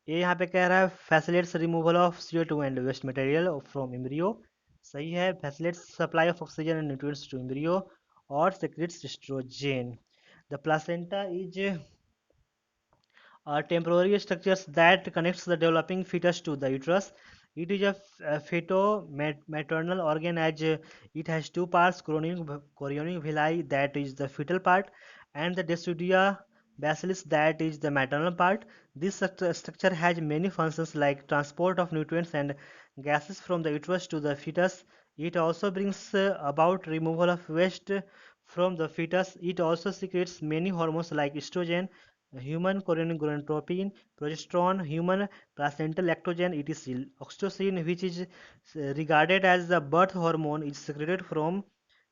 ये यहाँ पे कह रहा है facilitates removal of CO2 and waste material from embryo. सही है। Facilitates supply of oxygen and nutrients to embryo और secretes oestrogen. The placenta is temporary structures that connects the developing fetus to the uterus. It is a feto-maternal organ as it has two parts, chorionic villi that is the fetal part and the deciduea bacillus that is the maternal part. This structure has many functions like transport of nutrients and gases from the uterus to the fetus. It also brings about removal of waste from the fetus. It also secretes many hormones like estrogen, human gonadotropin, progesterone, human placental lactogen, etc. Oxytocin, which is regarded as the birth hormone, is secreted from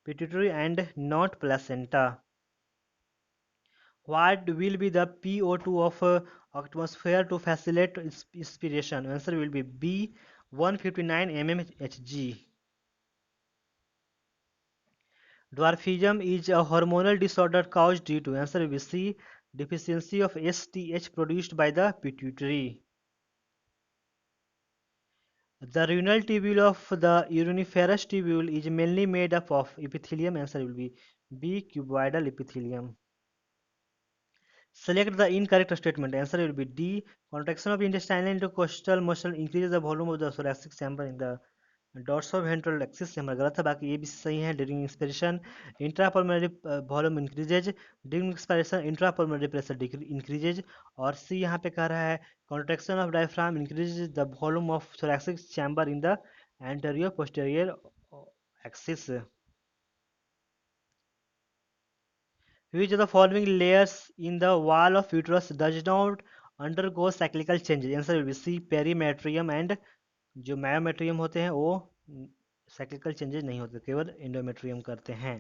pituitary and not placenta. What will be the PO2 of atmosphere to facilitate inspiration? Answer will be B, 159 mmHg. Dwarfism is a hormonal disorder caused due to answer will be C, deficiency of STH produced by the pituitary. The renal tubule of the uriniferous tubule is mainly made up of epithelium. Answer will be B, cuboidal epithelium. Select the incorrect statement. Answer will be D. Contraction of intestinal intercostal muscle increases the volume of the thoracic chamber in the dorsoventral axis. हमारा गलत है, बाकी ये भी सही है. During inspiration intrapulmonary volume increases, during expiration intrapulmonary pressure increases. और सी यहाँ पे कह रहा है contraction of diaphragm increases the volume of thoracic chamber in the anterior posterior axis. Which of the following layers in the wall of uterus does not undergo cyclical changes? Answer will be C, perimetrium and जो myometrium होते हैं वो cyclical changes नहीं होते, केवल endometrium करते हैं.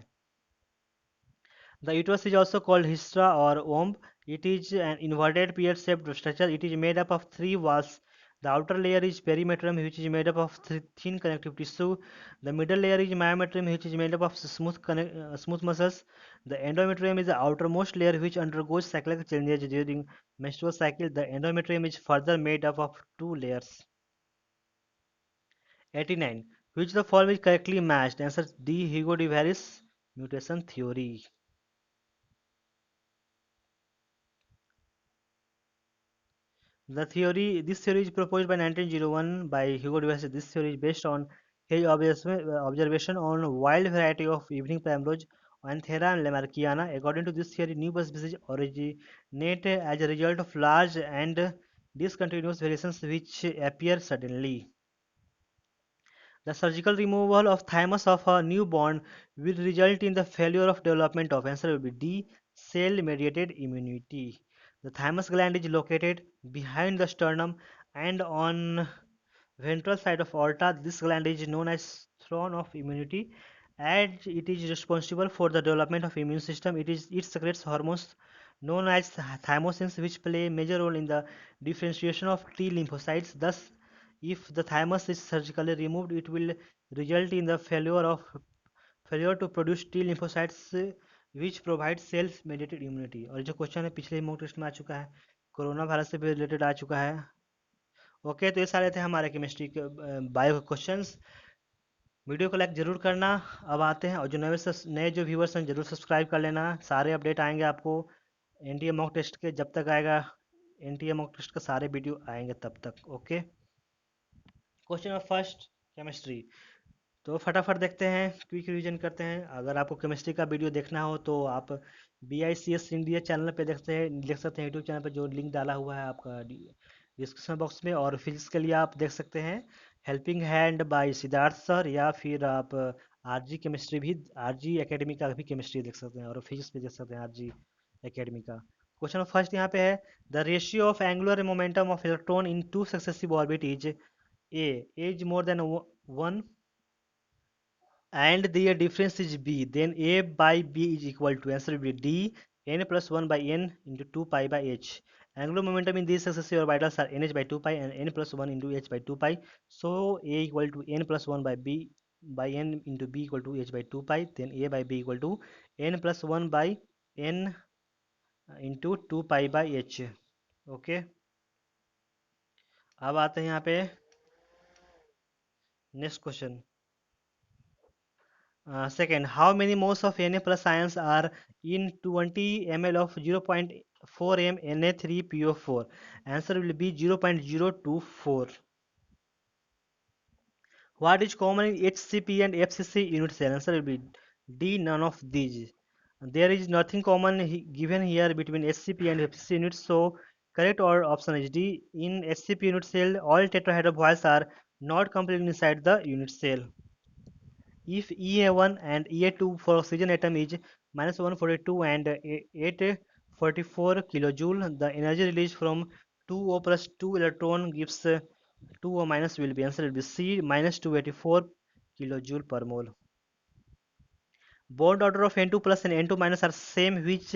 The uterus is also called hysteria or womb. It is an inverted pear-shaped structure. It is made up of three walls. The outer layer is perimetrium, which is made up of thin connective tissue. The middle layer is myometrium, which is made up of smooth muscles. The endometrium is the outermost layer, which undergoes cyclical changes during menstrual cycle. The endometrium is further made up of two layers. 89. Which the following is correctly matched? Answer D. Hugo de Varis mutation theory. This theory is proposed by 1901 by Hugo de Varis. This theory is based on his observation on wild variety of evening primrose, Anthera and Lamarckiana. According to this theory, new species originate as a result of large and discontinuous variations which appear suddenly. The surgical removal of thymus of a newborn will result in the failure of development of answer will be D, cell-mediated immunity. The thymus gland is located behind the sternum and on ventral side of aorta. This gland is known as throne of immunity and it is responsible for the development of immune system. It secretes hormones known as thymosins which play a major role in the differentiation of T lymphocytes. Thus, if the thymus is surgically removed, it will result in the failure to produce T lymphocytes which provide cells mediated immunity. और जो question है पिछले mock test में आ चुका है, corona virus से भी related आ चुका है. ओके, तो ये सारे थे हमारे केमिस्ट्री के बायो के क्वेश्चंस. वीडियो को लाइक जरूर करना. अब आते हैं, और जो नए जो व्यूवर्स हैं जरूर सब्सक्राइब कर लेना. सारे अपडेट आएंगे आपको एनटीए मॉक टेस्ट के. जब तक आएगा एनटीए मॉक टेस्ट के सारे वीडियो आएंगे तब तक. Okay, question of first chemistry. तो फटाफट देखते हैं, क्विक रिवीजन करते हैं. अगर आपको केमिस्ट्री का वीडियो देखना हो तो आप BICS इंडिया चैनल पे देख सकते हैं यूट्यूब चैनल पे, जो लिंक डाला हुआ है आपका डिस्क्रिप्शन बॉक्स में. और फिजिक्स के लिए आप देख सकते हैं helping hand by Siddharth sir, या फिर आप RG केमिस्ट्री भी, RG एकेडमी का भी केमिस्ट्री देख सकते हैं, और फिजिक्स भी देख सकते हैं RG एकेडमी का. क्वेश्चन फर्स्ट यहाँ पे है, the ratio of angular momentum of electron in two successive orbit is A is more than 1 and the difference is B, then A by B is equal to answer will be D, n plus 1 by n into 2 pi by h. Angular momentum in these successive orbitals are nh by 2 pi and n plus 1 into h by 2 pi. So A equal to n plus 1 by B by n into B equal to h by 2 pi, then A by B equal to n plus 1 by n into 2 pi by h. Okay, अब आते हैं यहाँ पे next question. Second, how many moles of Na plus ions are in 20 ml of 0.4 m Na3PO4? Answer will be 0.024. What is common in HCP and FCC unit cell? Answer will be D. None of these. There is nothing common given here between HCP and FCC units, so correct or option is D. In HCP unit cell, all tetrahedrovials are not completely inside the unit cell. If EA1 and EA2 for oxygen atom is minus 142 and 844 kilojoule, the energy released from 2O plus 2 electron gives 2O minus will be answer will be C minus 284 kilojoule per mole. Bond order of N2 plus and N2 minus are same. Which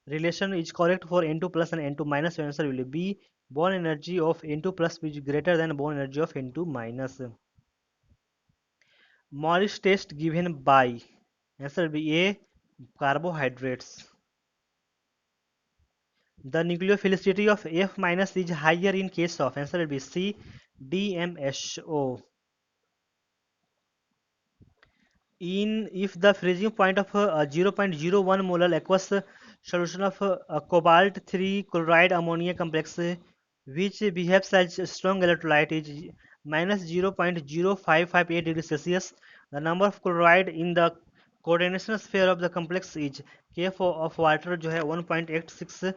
relation is correct for N2 plus and N2 minus? Answer will be bond energy of N2 plus which is greater than bond energy of N2 minus. Morris test given by, answer will be A. Carbohydrates. The nucleophilicity of F minus is higher in case of, answer will be C. DMSO. In if the freezing point of 0.01 molar aqueous solution of cobalt 3 chloride ammonia complex which behaves as a strong electrolyte is minus 0.0558 degrees Celsius, the number of chloride in the coordination sphere of the complex is K of water जो है 1.86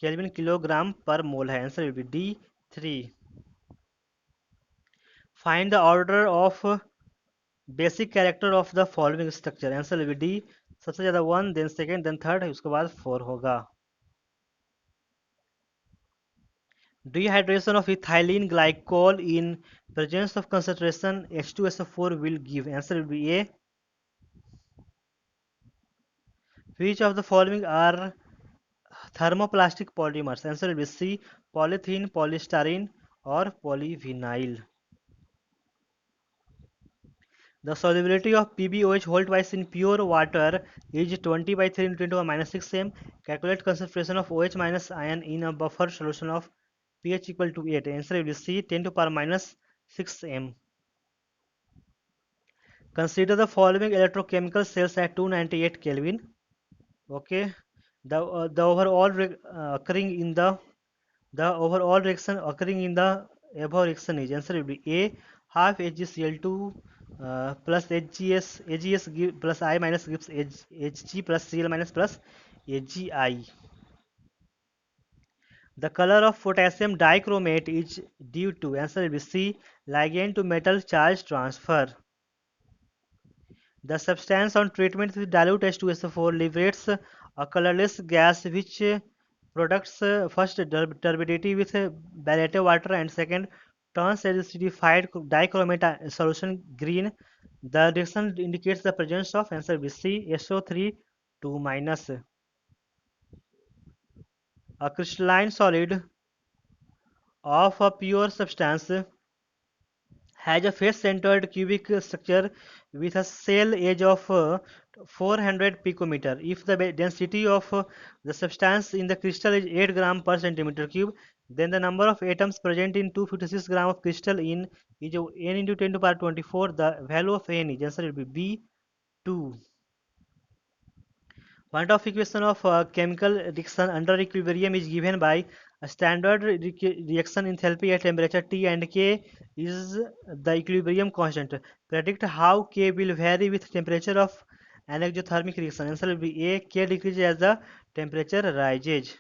kelvin kilogram पर मोल है. Answer will be D 3. Find the order of basic character of the following structure. Answer will be D. सबसे ज़्यादा 1, then second, then third, उसके बाद 4 होगा. Dehydration of ethylene glycol in presence of concentration H2SO4 will give. Answer will be A. Which of the following are thermoplastic polymers? Answer will be C. Polythene, polystyrene or polyvinyl. The solubility of PbOH whole twice in pure water is 20 by 3 into 10 to the minus 6 m. Calculate concentration of OH minus ion in a buffer solution of pH equal to 8. Answer will be C. 10 to the power minus 6 m. Consider the following electrochemical cells at 298 Kelvin. Okay, the overall occurring in the overall reaction occurring in the above reaction is, answer will be A. Half HgCl2 plus HGS plus I minus gives Hg plus Cl minus plus Agi. The color of potassium dichromate is due to, answer will be C. Ligand to metal charge transfer. The substance on treatment with dilute H2SO4 liberates a colorless gas which products first turbidity with Barrett water and second turns acidified dichromate solution green. The reaction indicates the presence of, answer B C, SO3 2 minus. A crystalline solid of a pure substance has a face-centered cubic structure with a cell age of 400 picometer. If the density of the substance in the crystal is 8 gram per centimeter cube, then the number of atoms present in 256 gram of crystal in is n into 10 to the power 24. The value of n is, answer will be B 2. Point of equation of chemical reaction under equilibrium is given by a standard reaction enthalpy at temperature T and K is the equilibrium constant. Predict how K will vary with temperature of an exothermic reaction. Answer will be A. K decreases as the temperature rises.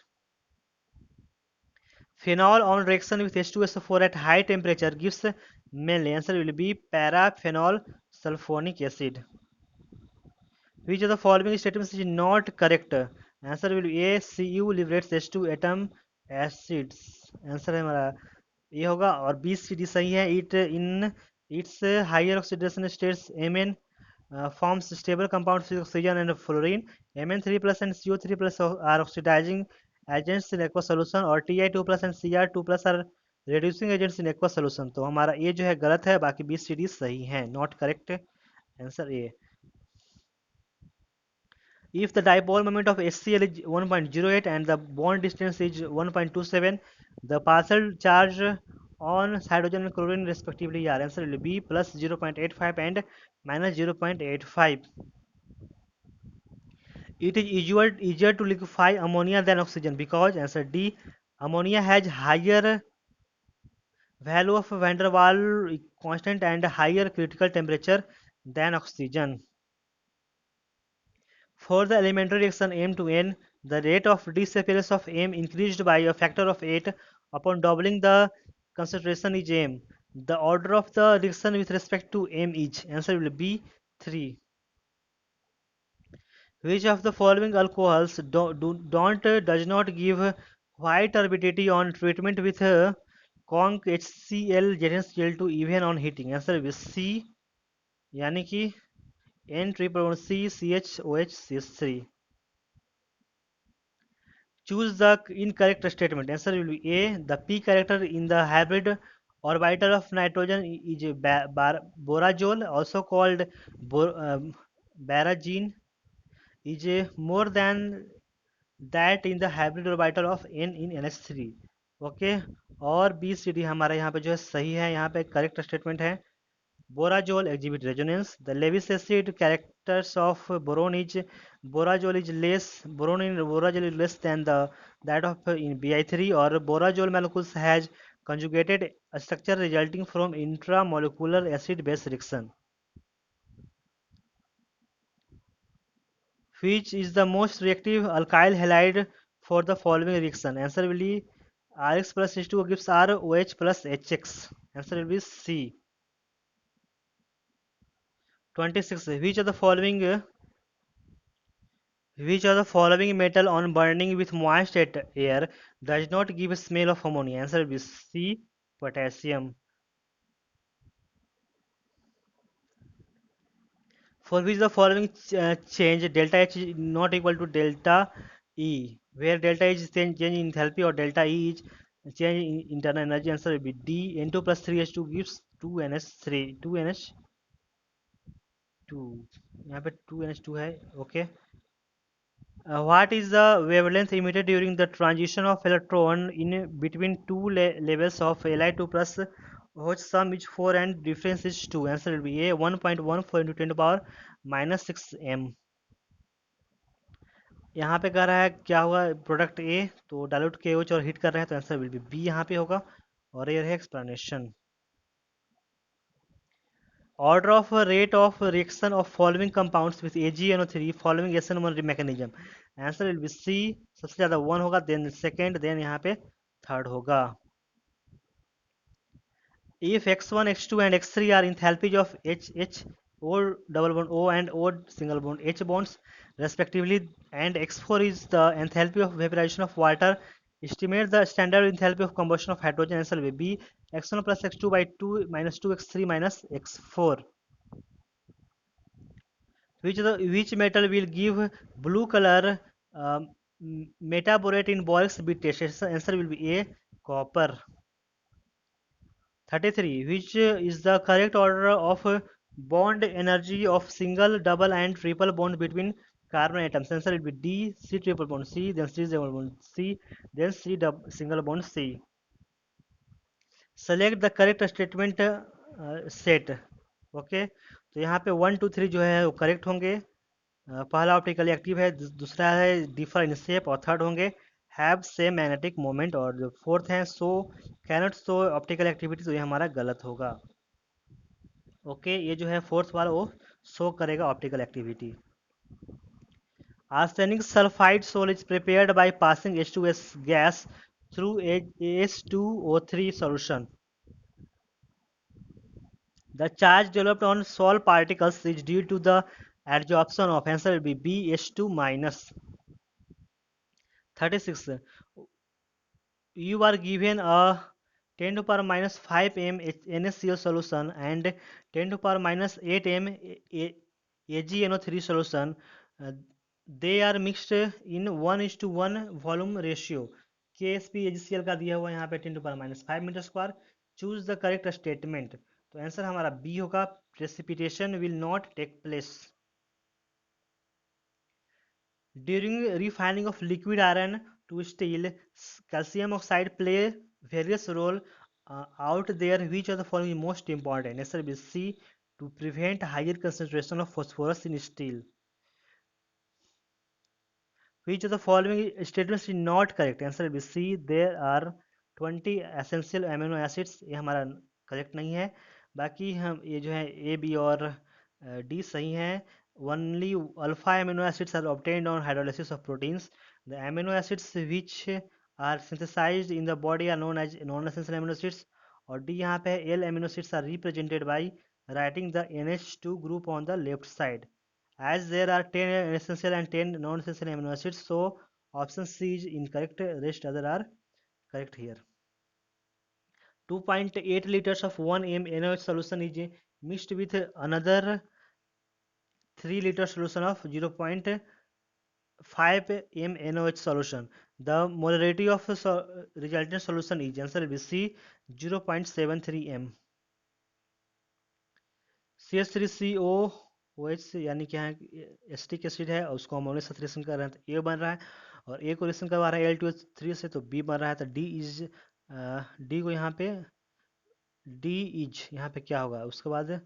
Phenol on reaction with H2SO4 at high temperature gives mainly, answer will be paraphenol sulfonic acid. Which of the following statements is not correct? Answer will A. Cu liberates H2 atom acids. Answer है हमारा ये होगा और B C D सही है. It in its higher oxidation states Mn forms stable compounds with oxygen and fluorine. Mn3 plus and CO3 plus are oxidizing agents in aqueous solution और Ti2 plus and Cr2 plus are reducing agents in aqueous solution. तो हमारा ए जो है गलत है, बाकी B C D सही है. Not correct answer A. If the dipole moment of HCl is 1.08 and the bond distance is 1.27, the partial charge on hydrogen and chlorine respectively are? Answer will be plus 0.85 and minus 0.85. It is easier to liquefy ammonia than oxygen because answer D, ammonia has higher value of van der Waals constant and higher critical temperature than oxygen. For the elementary reaction M to N, the rate of disappearance of M increased by a factor of 8 upon doubling the concentration is M. The order of the reaction with respect to M is, answer will be 3. Which of the following alcohols does not give white turbidity on treatment with conc HCl ZnCl2 even on heating? Answer will be C, यानी कि N triple C CHOH CH3. Choose the incorrect statement. Answer will be A. The p character in the hybrid orbital of nitrogen is borazole, also called barazine, is more than that in the hybrid orbital of N in NH3. Okay, और B C D हमारा यहाँ पे जो है सही है, यहाँ पे करेक्ट स्टेटमेंट है. Borazole exhibit resonance. The Lewis acid characters of boron is borazole is less boron in borazole is less than the that of in Bi3, or borazole molecules has conjugated a structure resulting from intramolecular acid base reaction. Which is the most reactive alkyl halide for the following reaction? Answer will be Rx plus H2O gives ROH plus HX. Answer will be C. 26. Which of the following metal on burning with moist air does not give a smell of ammonia? Answer will be C. Potassium. For which the following change delta H is not equal to delta E, where delta H is change in enthalpy or delta E is change in internal energy? Answer will be D. N2 plus 3H2 gives 2NH3 2NH2. यहाँ पे 2NH2 है. Okay. What is the wavelength emitted during the transition of electron in between two levels of Li2 plus, which sum is 4 and difference is 2? Answer will be A. 1.14 into 10 to power minus 6 m. यहाँ पे कह रहा है क्या होगा product ए, तो dilute के OH और हीट कर रहे हैं, तो आंसर विल बी बी यहाँ पे होगा. और ये है explanation. Order of rate of reaction of following compounds with AgNO3 following SN1 mechanism. Answer will be C. सबसे ज़्यादा 1 होगा, देन सेकेंड, देन यहाँ पे थर्ड होगा. If x1, x2 and x3 are enthalpies of H O double bond O and O single bond H bonds respectively, and x4 is the enthalpy of vaporization of water, estimate the standard enthalpy of combustion of hydrogen. Answer will be x1 plus x2 by 2 minus 2x3 minus x4. Which metal will give blue color metaborate in Borax bead test? Answer will be A. Copper. 33. Which is the correct order of bond energy of single, double and triple bond between carbon atoms? Answer will be D. C triple bond C, then C double bond C, then C single bond C. Select the correct statement set. Okay, तो यहाँ पे 1 2 3 जो है वो correct होंगे. पहला optically active है, दूसरा है डिफर इन शेप, और थर्ड होंगे हैव सेम मैग्नेटिक मोमेंट, और जो फोर्थ है सो कैनॉट शो ऑप्टिकल एक्टिविटी, तो ये हमारा गलत होगा. ओके, ये जो है फोर्थ वाला वो शो करेगा optical activity. Arsenic sulphide sol is prepared by passing H2S gas through H2O3 solution. The charge developed on sol particles is due to the adsorption of, answer will be B, H2 minus. 36. You are given a 10 to power minus 5 m NaCl solution and 10 to power minus 8 m AgNO3 solution. They are mixed in 1:1 volume ratio. KSP AgCl का दिया हुआ यहाँ पे 10 to power minus 5 metre square. Choose the correct statement. तो answer हमारा B होगा. Precipitation will not take place. During refining of liquid iron to steel, calcium oxide play various role out there, which of the following is most important? Answer will be C. To prevent higher concentration of phosphorus in steel. Which of the following statements is not correct? Answer will be C. There are 20 essential amino acids. ये हमारा correct नहीं है. बाकी हम ये जो है A B और डी सही हैं. Only alpha amino acids are obtained on hydrolysis of proteins. The amino acids which are synthesized in the body are known as non-essential amino acids. और डी यहाँ पे L amino acids are represented by writing the NH2 group on the left side. As there are 10 essential and 10 non-essential amino acids, so option C is incorrect. Rest other are correct here. 2.8 liters of 1 m NaOH solution is mixed with another 3 liter solution of 0.5 m NaOH solution. The molarity of resultant solution is, answer will be C, 0.73 m. CH3COOH यानी क्या है, acetic acid है और उसको ammonia से reaction कर रहे हैं तो ए बन रहा है, और ए को रिएक्शन करवा रहा है L2H3 से तो बी बन रहा है. तो डी इज, डी को यहाँ पे डी इज यहाँ पे क्या होगा, उसके बाद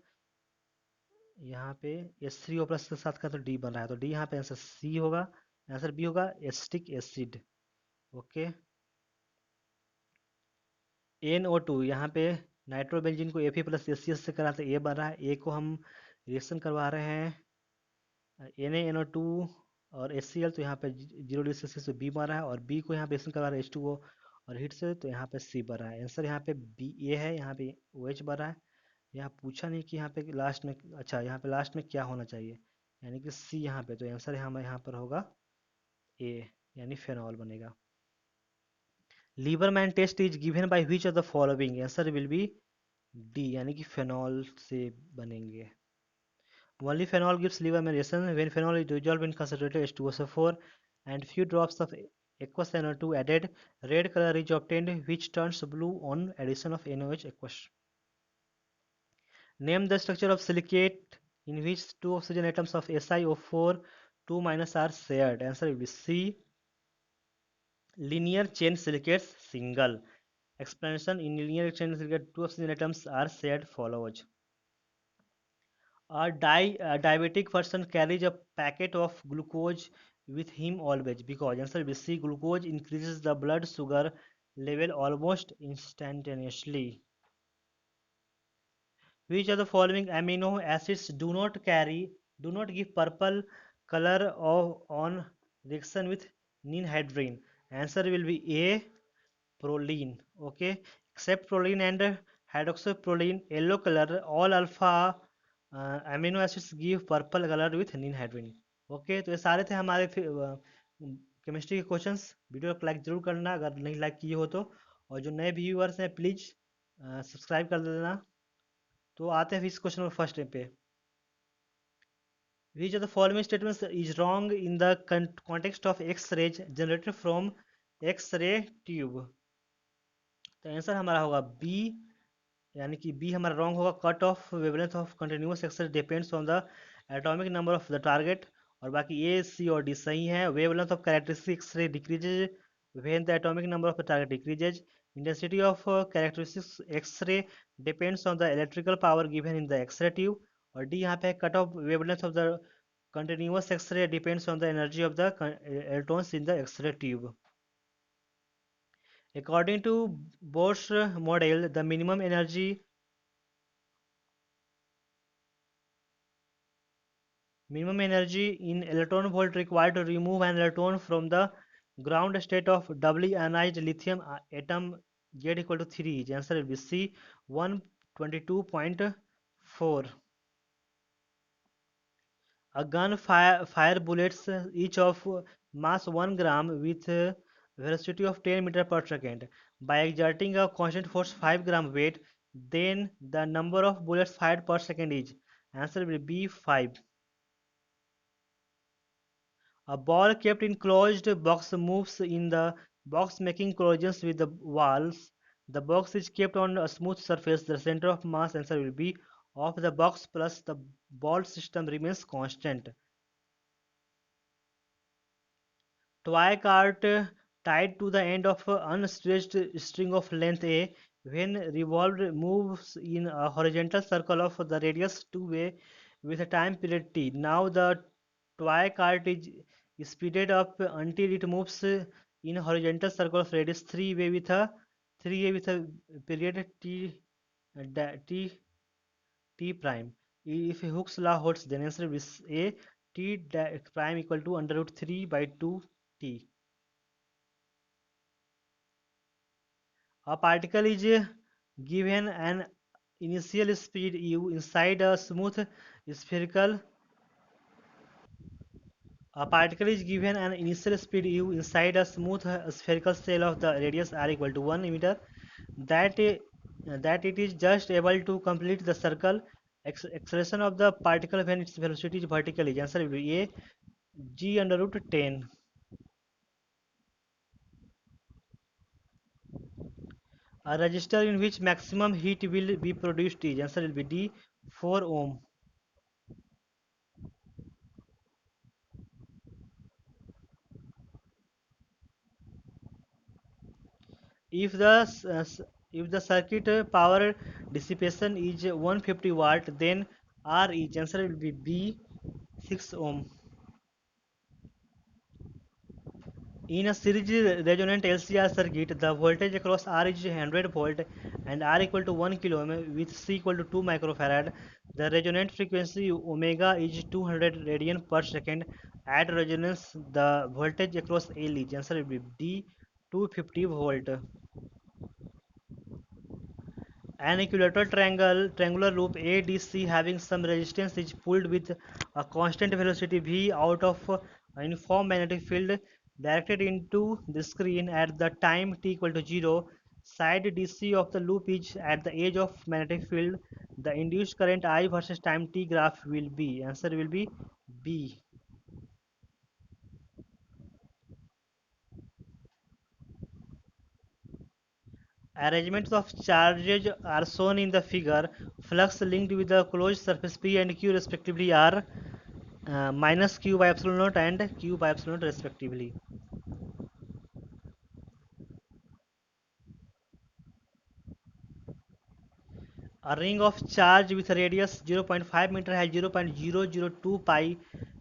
यहाँ पे H3O प्लस के साथ का तो डी बन रहा है, तो डी यहाँ पे आंसर सी होगा. आंसर बी होगा एसिटिक एसिड. ओके. NO2 यहाँ पे नाइट्रोबेंजीन को Fe प्लस एस से करा तो ए बन रहा है. ए को हम रिएक्शन करवा रहे हैं NaNO2 और HCl, तो यहाँ पे 0 डिग्री सेल्सियस से बी बन रहा है, और बी को यहाँ पे रिएक्शन करवा रहे हैं H2O और हीट से, तो यहाँ पे सी बन रहा है. आंसर यहाँ पे बी ए है. यहाँ पे OH बन रहा है. यहाँ पूछा नहीं कि यहाँ पे लास्ट में, अच्छा यहाँ पे लास्ट में क्या होना चाहिए, यानी कि सी यहाँ पे, तो आंसर यहाँ पर होगा ए, यानी फेनॉल बनेगा. Liebermann test is given by which of the following? Answer will be D, यानी कि फेनॉल से बनेंगे. Only phenol gives liver reaction when phenol is dissolved in concentrated H2SO4 and few drops of aqueous NO2 added. Red color is obtained which turns blue on addition of NaOH aqueous. Name the structure of silicate in which two oxygen atoms of SiO4 2 minus are shared. Answer will be C. Linear chain silicates single. Explanation: in linear chain silicate two oxygen atoms are shared follows. A diabetic person carries a packet of glucose with him always because, answer will be C, glucose increases the blood sugar level almost instantaneously. Which of the following amino acids do not give purple color on reaction with ninhydrin? Answer will be A, proline. Okay, except proline and hydroxyproline yellow color, all alpha amino acids give purple color with ninhydrin. Okay, तो ये सारे थे हमारे chemistry के questions. Video को like जरूर करना अगर नहीं लाइक किए हो तो, और जो नए व्यूअर्स हैं प्लीज़ सब्सक्राइब कर देना. तो आते हैं इस क्वेश्चन नंबर फर्स्ट पे. Which of the following statements is wrong in the context of X-rays generated from X-ray tube? तो आंसर हमारा होगा बी, यानी कि बी हमारा रॉन्ग होगा. Cut off wavelength of continuous X ray depends on the atomic number of the target, और बाकी A C और डी सही है. Wavelength of characteristic X ray decreases when the atomic number of the target decreases. Intensity of characteristic X ray depends on the electrical power given in the X ray tube, और D यहाँ पे cut off wavelength of the continuous X-ray depends on the energy of the electrons in the X-ray tube. According to Bohr's model, the minimum energy in electron volt required to remove an electron from the ground state of doubly ionized lithium atom Z equal to 3 is, answer will be C, 122.4. A gun fire bullets each of mass 1 gram with velocity of 10 meter per second. By exerting a constant force 5 gram weight, then the number of bullets fired per second is, answer will be 5. A ball kept in closed box moves in the box making collisions with the walls. The box is kept on a smooth surface. The center of mass, answer will be, of the box plus the ball system remains constant. Toy cart tied to the end of an unstretched string of length A when revolved moves in a horizontal circle of the radius 2a with a time period t. Now the toy cart is speeded up until it moves in a horizontal circle of radius 3a with a 3a with a period t t prime. If Hooke's law holds, then answer is a t prime equal to under root 3 by 2 t. A particle is given an initial speed u inside a smooth spherical. A particle is given an initial speed u inside a smooth spherical shell of the radius r equal to 1 meter. That that it is just able to complete the circle. Acceleration of the particle when its velocity is vertical is answer will be a g under root 10. A resistor in which maximum heat will be produced is answer will be d 4 ohm. If the circuit power dissipation is 150 watt, then R is answer will be B 6 ohm. In a series resonant LCR circuit, the voltage across R is 100 volt and R equal to 1 kilo ohm with C equal to 2 microfarad. The resonant frequency omega is 200 radian per second. At resonance, the voltage across L is answer will be D 250 volt. An equilateral triangular loop ADC having some resistance is pulled with a constant velocity v out of a uniform magnetic field directed into the screen at the time t equal to 0. Side DC of the loop is at the edge of magnetic field. The induced current I versus time t graph will be. Answer will be B. Arrangements of charges are shown in the figure. Flux linked with the closed surface P and Q respectively are minus q by epsilon naught and q by epsilon naught respectively. A ring of charge with a radius 0.5 meter has 0.002 pi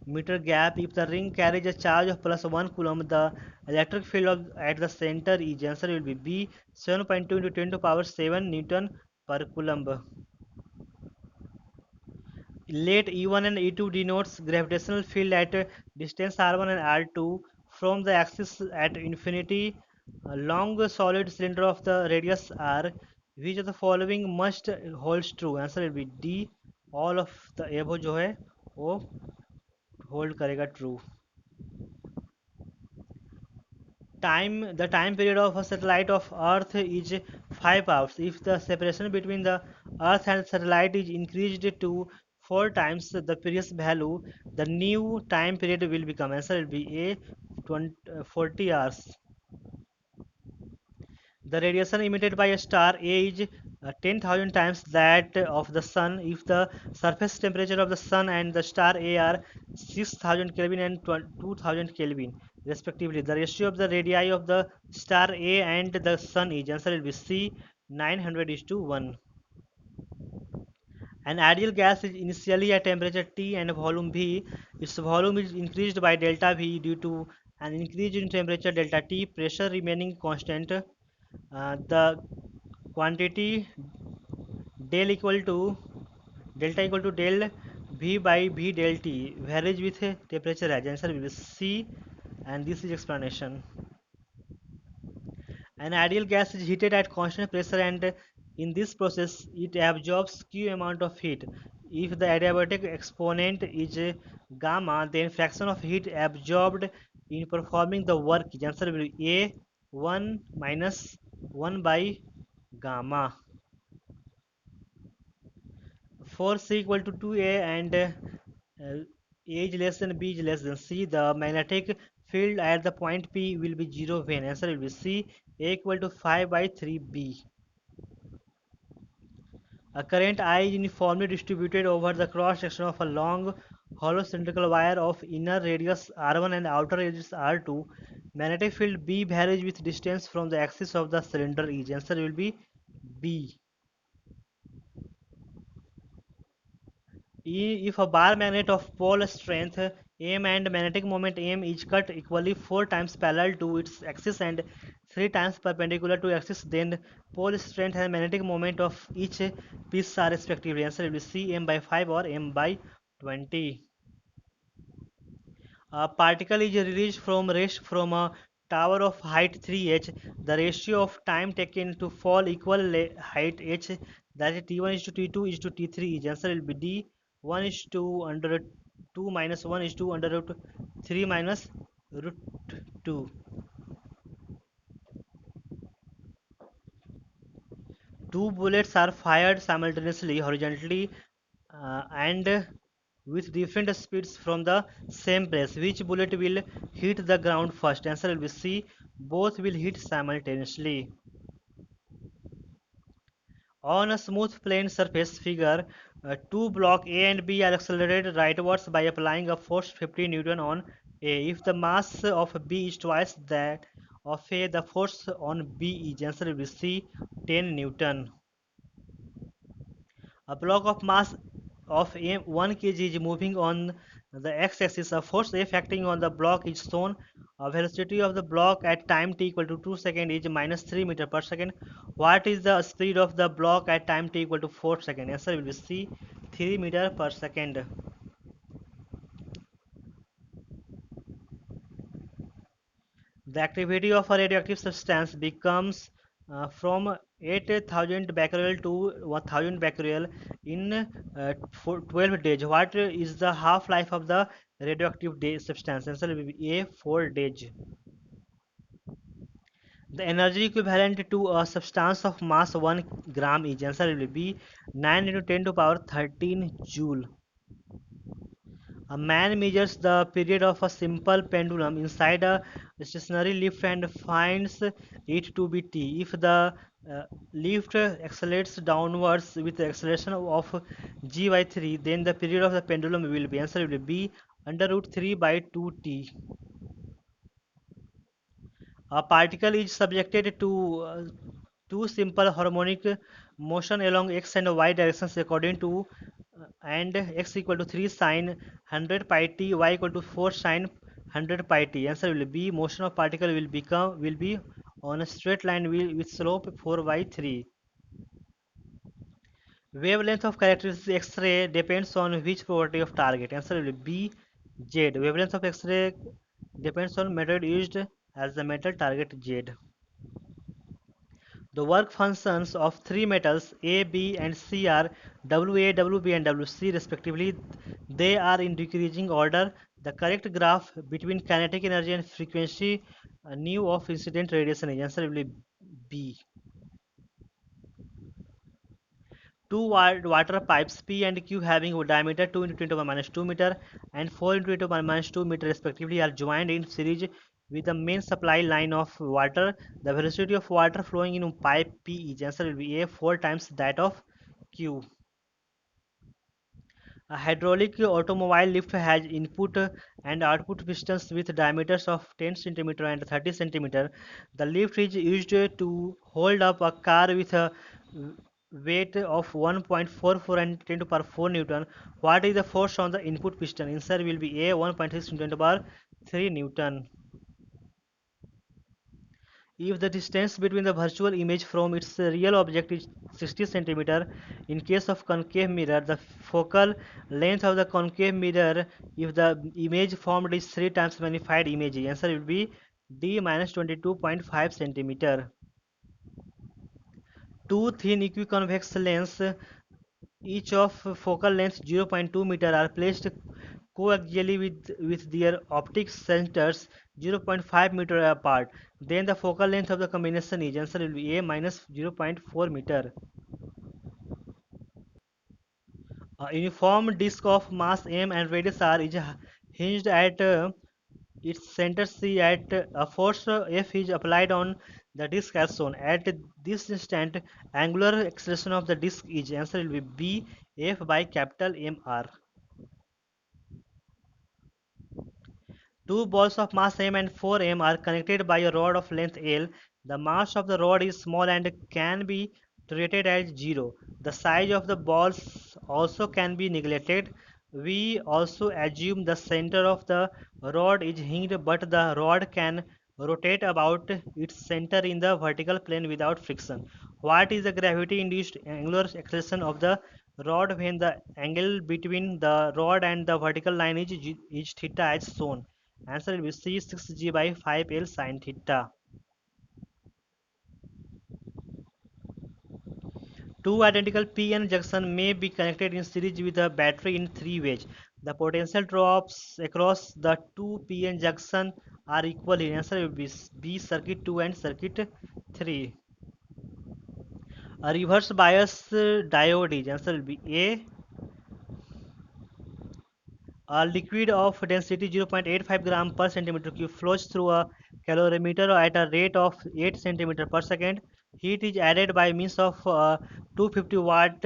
meter gap. If the ring carries a charge of plus 1 coulomb, the electric field at the center is answer will be B 7.2 into 10 to power 7 Newton per coulomb. Let E1 and E2 denotes gravitational field at distance R1 and R2 from the axis at infinity. A long solid cylinder of the radius R. Which of the following must holds true? Answer will be D. All of the above जो है वो hold करेगा true. The time period of a satellite of Earth is 5 hours. If the separation between the Earth and satellite is increased to 4 times the previous value, the new time period will become answer will be a 40 hours. The radiation emitted by a star A is 10,000 times that of the sun. If the surface temperature of the sun and the star A are 6,000 Kelvin and 2,000 Kelvin respectively, the ratio of the radii of the star A and the sun is answer will be C 900 is to 1. An ideal gas is initially at temperature T and volume V. Its volume is increased by delta V due to an increase in temperature delta T, pressure remaining constant. The quantity del equal to delta equal to del V by V del T varies with temperature rise. Answer will be C, and this is explanation. An ideal gas is heated at constant pressure, and in this process it absorbs Q amount of heat. If the adiabatic exponent is gamma, then fraction of heat absorbed in performing the work is answer will be A 1 minus 1 by gamma. For C equal to 2A and A is less than B is less than C, the magnetic field at the point P will be 0 when answer will be C A equal to 5 by 3B. A current I is uniformly distributed over the cross section of a long hollow cylindrical wire of inner radius R1 and outer radius R2. Magnetic field B varies with distance from the axis of the cylinder. Each answer will be B. If a bar magnet of pole strength m and magnetic moment m is cut equally 4 times parallel to its axis and 3 times perpendicular to axis, then pole strength and magnetic moment of each piece are respectively. Answer will be C, m by 5 or m by 20. A particle is released from rest from a tower of height 3h. The ratio of time taken to fall equal height h, that is t1 is to t2 is to t3. Its answer will be D. 1 is to under root 2 minus 1 is to under root 3 minus root 2. Two bullets are fired simultaneously horizontally and with different speeds from the same place. Which bullet will hit the ground first? Answer will be C. Both will hit simultaneously. On a smooth plane surface figure, two blocks A and B are accelerated rightwards by applying a force 50 Newton on A. If the mass of B is twice that of A, the force on B is, answer will be C, 10 Newton. A block of mass of 1 kg is moving on the x-axis. A force F acting on the block is shown. A velocity of the block at time t equal to 2 seconds is minus 3 meter per second. What is the speed of the block at time t equal to 4 seconds? Answer will be C, 3 meter per second. The activity of a radioactive substance becomes from 8,000 becquerel to 1,000 becquerel in 12 days. What is the half-life of the radioactive substance? Answer will be A, 4 days. The energy equivalent to a substance of mass 1 gram is, answer will be 9 into 10 to power 13 joule. A man measures the period of a simple pendulum inside a stationary lift and finds it to be t. If the lift accelerates downwards with the acceleration of g by 3, then the period of the pendulum will be, answer will be under root 3 by 2t. A particle is subjected to two simple harmonic motion along x and y directions according to and x equal to 3 sine 100 pi t, y equal to 4 sine 100 pi t. Answer will be motion of particle will be on a straight line with slope 4 by 3. Wavelength of characteristic X-ray depends on which property of target? Answer will be B, Z. Wavelength of X-ray depends on method used as the metal target Z. The work functions of three metals A, B, and C are WA, WB, and WC respectively. They are in decreasing order. The correct graph between kinetic energy and frequency nu of incident radiation is, answer will be B. Two water pipes P and Q having a diameter 2 into 10 to the minus 2 meter and 4 into 10 to the minus 2 meter respectively are joined in series with the main supply line of water. The velocity of water flowing in pipe P is, answer will be A, 4 times that of Q. A hydraulic automobile lift has input and output pistons with diameters of 10 centimeter and 30 centimeter. The lift is used to hold up a car with a weight of 1.44 and 10 to the power 4 Newton. What is the force on the input piston? Answer will be A, 1.6 Newton to the power 3 Newton. If the distance between the virtual image from its real object is 60 centimeter, in case of concave mirror, the focal length of the concave mirror, if the image formed is 3 times magnified image, answer will be D minus 22.5 centimeter. Two thin equiconvex lenses, each of focal length 0.2 meter, are placed coaxially with their optic centers 0.5 meter apart. Then the focal length of the combination is, answer will be A minus 0.4 meter. A uniform disk of mass m and radius r is hinged at its center C at a force F is applied on the disk as shown. At this instant, angular acceleration of the disk is, answer will be B, F by capital MR. Two balls of mass m and 4m are connected by a rod of length L. The mass of the rod is small and can be treated as zero. The size of the balls also can be neglected. We also assume the center of the rod is hinged, but the rod can rotate about its center in the vertical plane without friction. What is the gravity-induced angular acceleration of the rod when the angle between the rod and the vertical line is theta as shown? Answer will be C 6g by 5L sin theta. Two identical p-n junctions may be connected in series with a battery in three ways. The potential drops across the two p-n junctions are equal. In answer will be B circuit 2 and circuit 3. A reverse bias diode is answer will be A. A liquid of density 0.85 gram per centimeter cube flows through a calorimeter at a rate of 8 centimeter per second. Heat is added by means of a 250 watt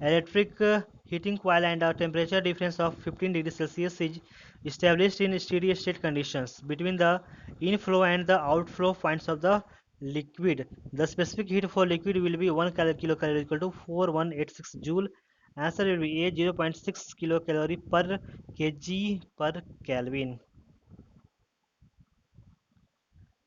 electric heating coil, and a temperature difference of 15 degrees Celsius is established in steady state conditions between the inflow and the outflow points of the liquid. The specific heat for liquid will be 1 kilocalorie equal to 4186 joule. Answer will be A 0.6 kilocalorie per kg per Kelvin.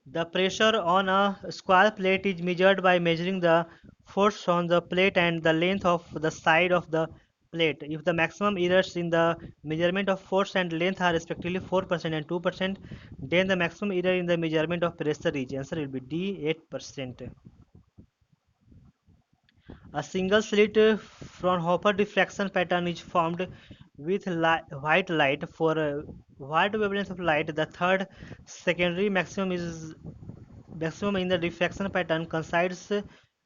The pressure on a square plate is measured by measuring the force on the plate and the length of the side of the plate. If the maximum errors in the measurement of force and length are respectively 4% and 2%, then the maximum error in the measurement of pressure is, answer will be D 8%. A single slit Fraunhofer diffraction pattern is formed with white light. For white wavelength of light, the third secondary maximum in the diffraction pattern coincides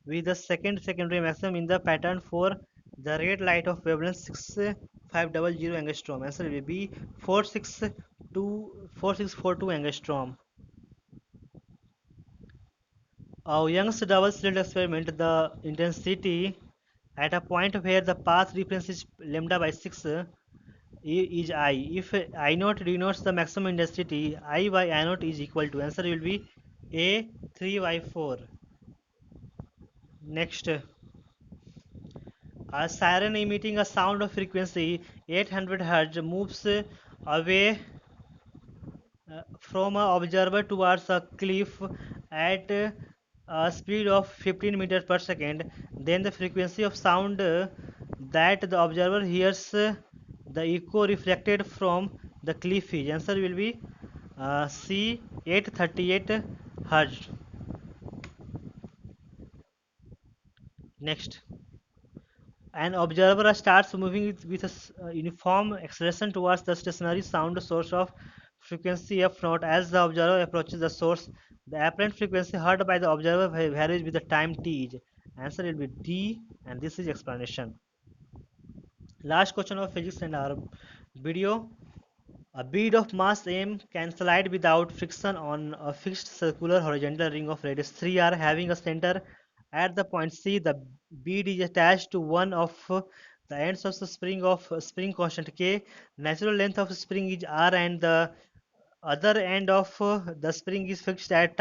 with the second secondary maximum in the pattern for the red light of wavelength 6500 angstrom. Answer will be 4642 angstrom. Young's double slit experiment, the intensity at a point where the path difference is lambda by 6 is I. If I naught denotes the maximum intensity, I by I naught is equal to, answer will be A 3 by 4. Next, a siren emitting a sound of frequency 800 Hz moves away from an observer towards a cliff at a speed of 15 meters per second. Then the frequency of sound that the observer hears, the echo reflected from the cliff is, answer will be C 838 Hz. Next, an observer starts moving with a uniform acceleration towards the stationary sound source of frequency f naught. As the observer approaches the source, the apparent frequency heard by the observer varies with the time t is. Answer will be D, and this is explanation. Last question of physics in our video. A bead of mass m can slide without friction on a fixed circular horizontal ring of radius 3r having a center at the point C. The bead is attached to one of the ends of the spring constant K. Natural length of spring is r, and the other end of the spring is fixed at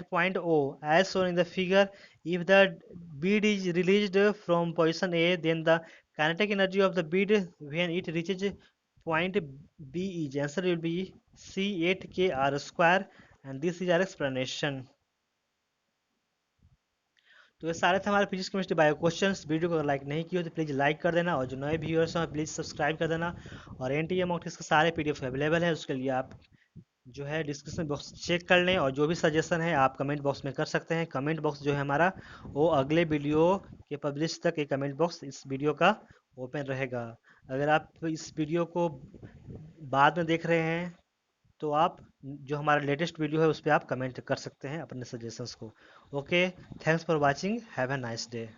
point O as shown in the figure. If the bead is released from position A, then the kinetic energy of the bead when it reaches point B is, answer will be C 8k r square, and this is our explanation. तो ये सारे थे हमारे physics chemistry bio questions. Video को अगर like नहीं किया तो प्लीज़ लाइक कर देना, और जो नए व्यूअर्स हैं प्लीज़ सब्सक्राइब कर देना. और एनटीए मॉक टेस्ट के सारे पीडीएफ अवेलेबल है, उसके लिए आप जो है डिस्क्रिप्शन बॉक्स चेक कर लें, और जो भी सजेशन है आप कमेंट बॉक्स में कर सकते हैं. कमेंट बॉक्स जो है हमारा वो अगले वीडियो के पब्लिश तक एक कमेंट बॉक्स इस वीडियो का ओपन रहेगा. अगर आप इस वीडियो को बाद में देख रहे हैं तो आप जो हमारा लेटेस्ट वीडियो है उस पर आप कमेंट कर सकते हैं अपने सजेशंस को. Okay, thanks for watching, have a nice day.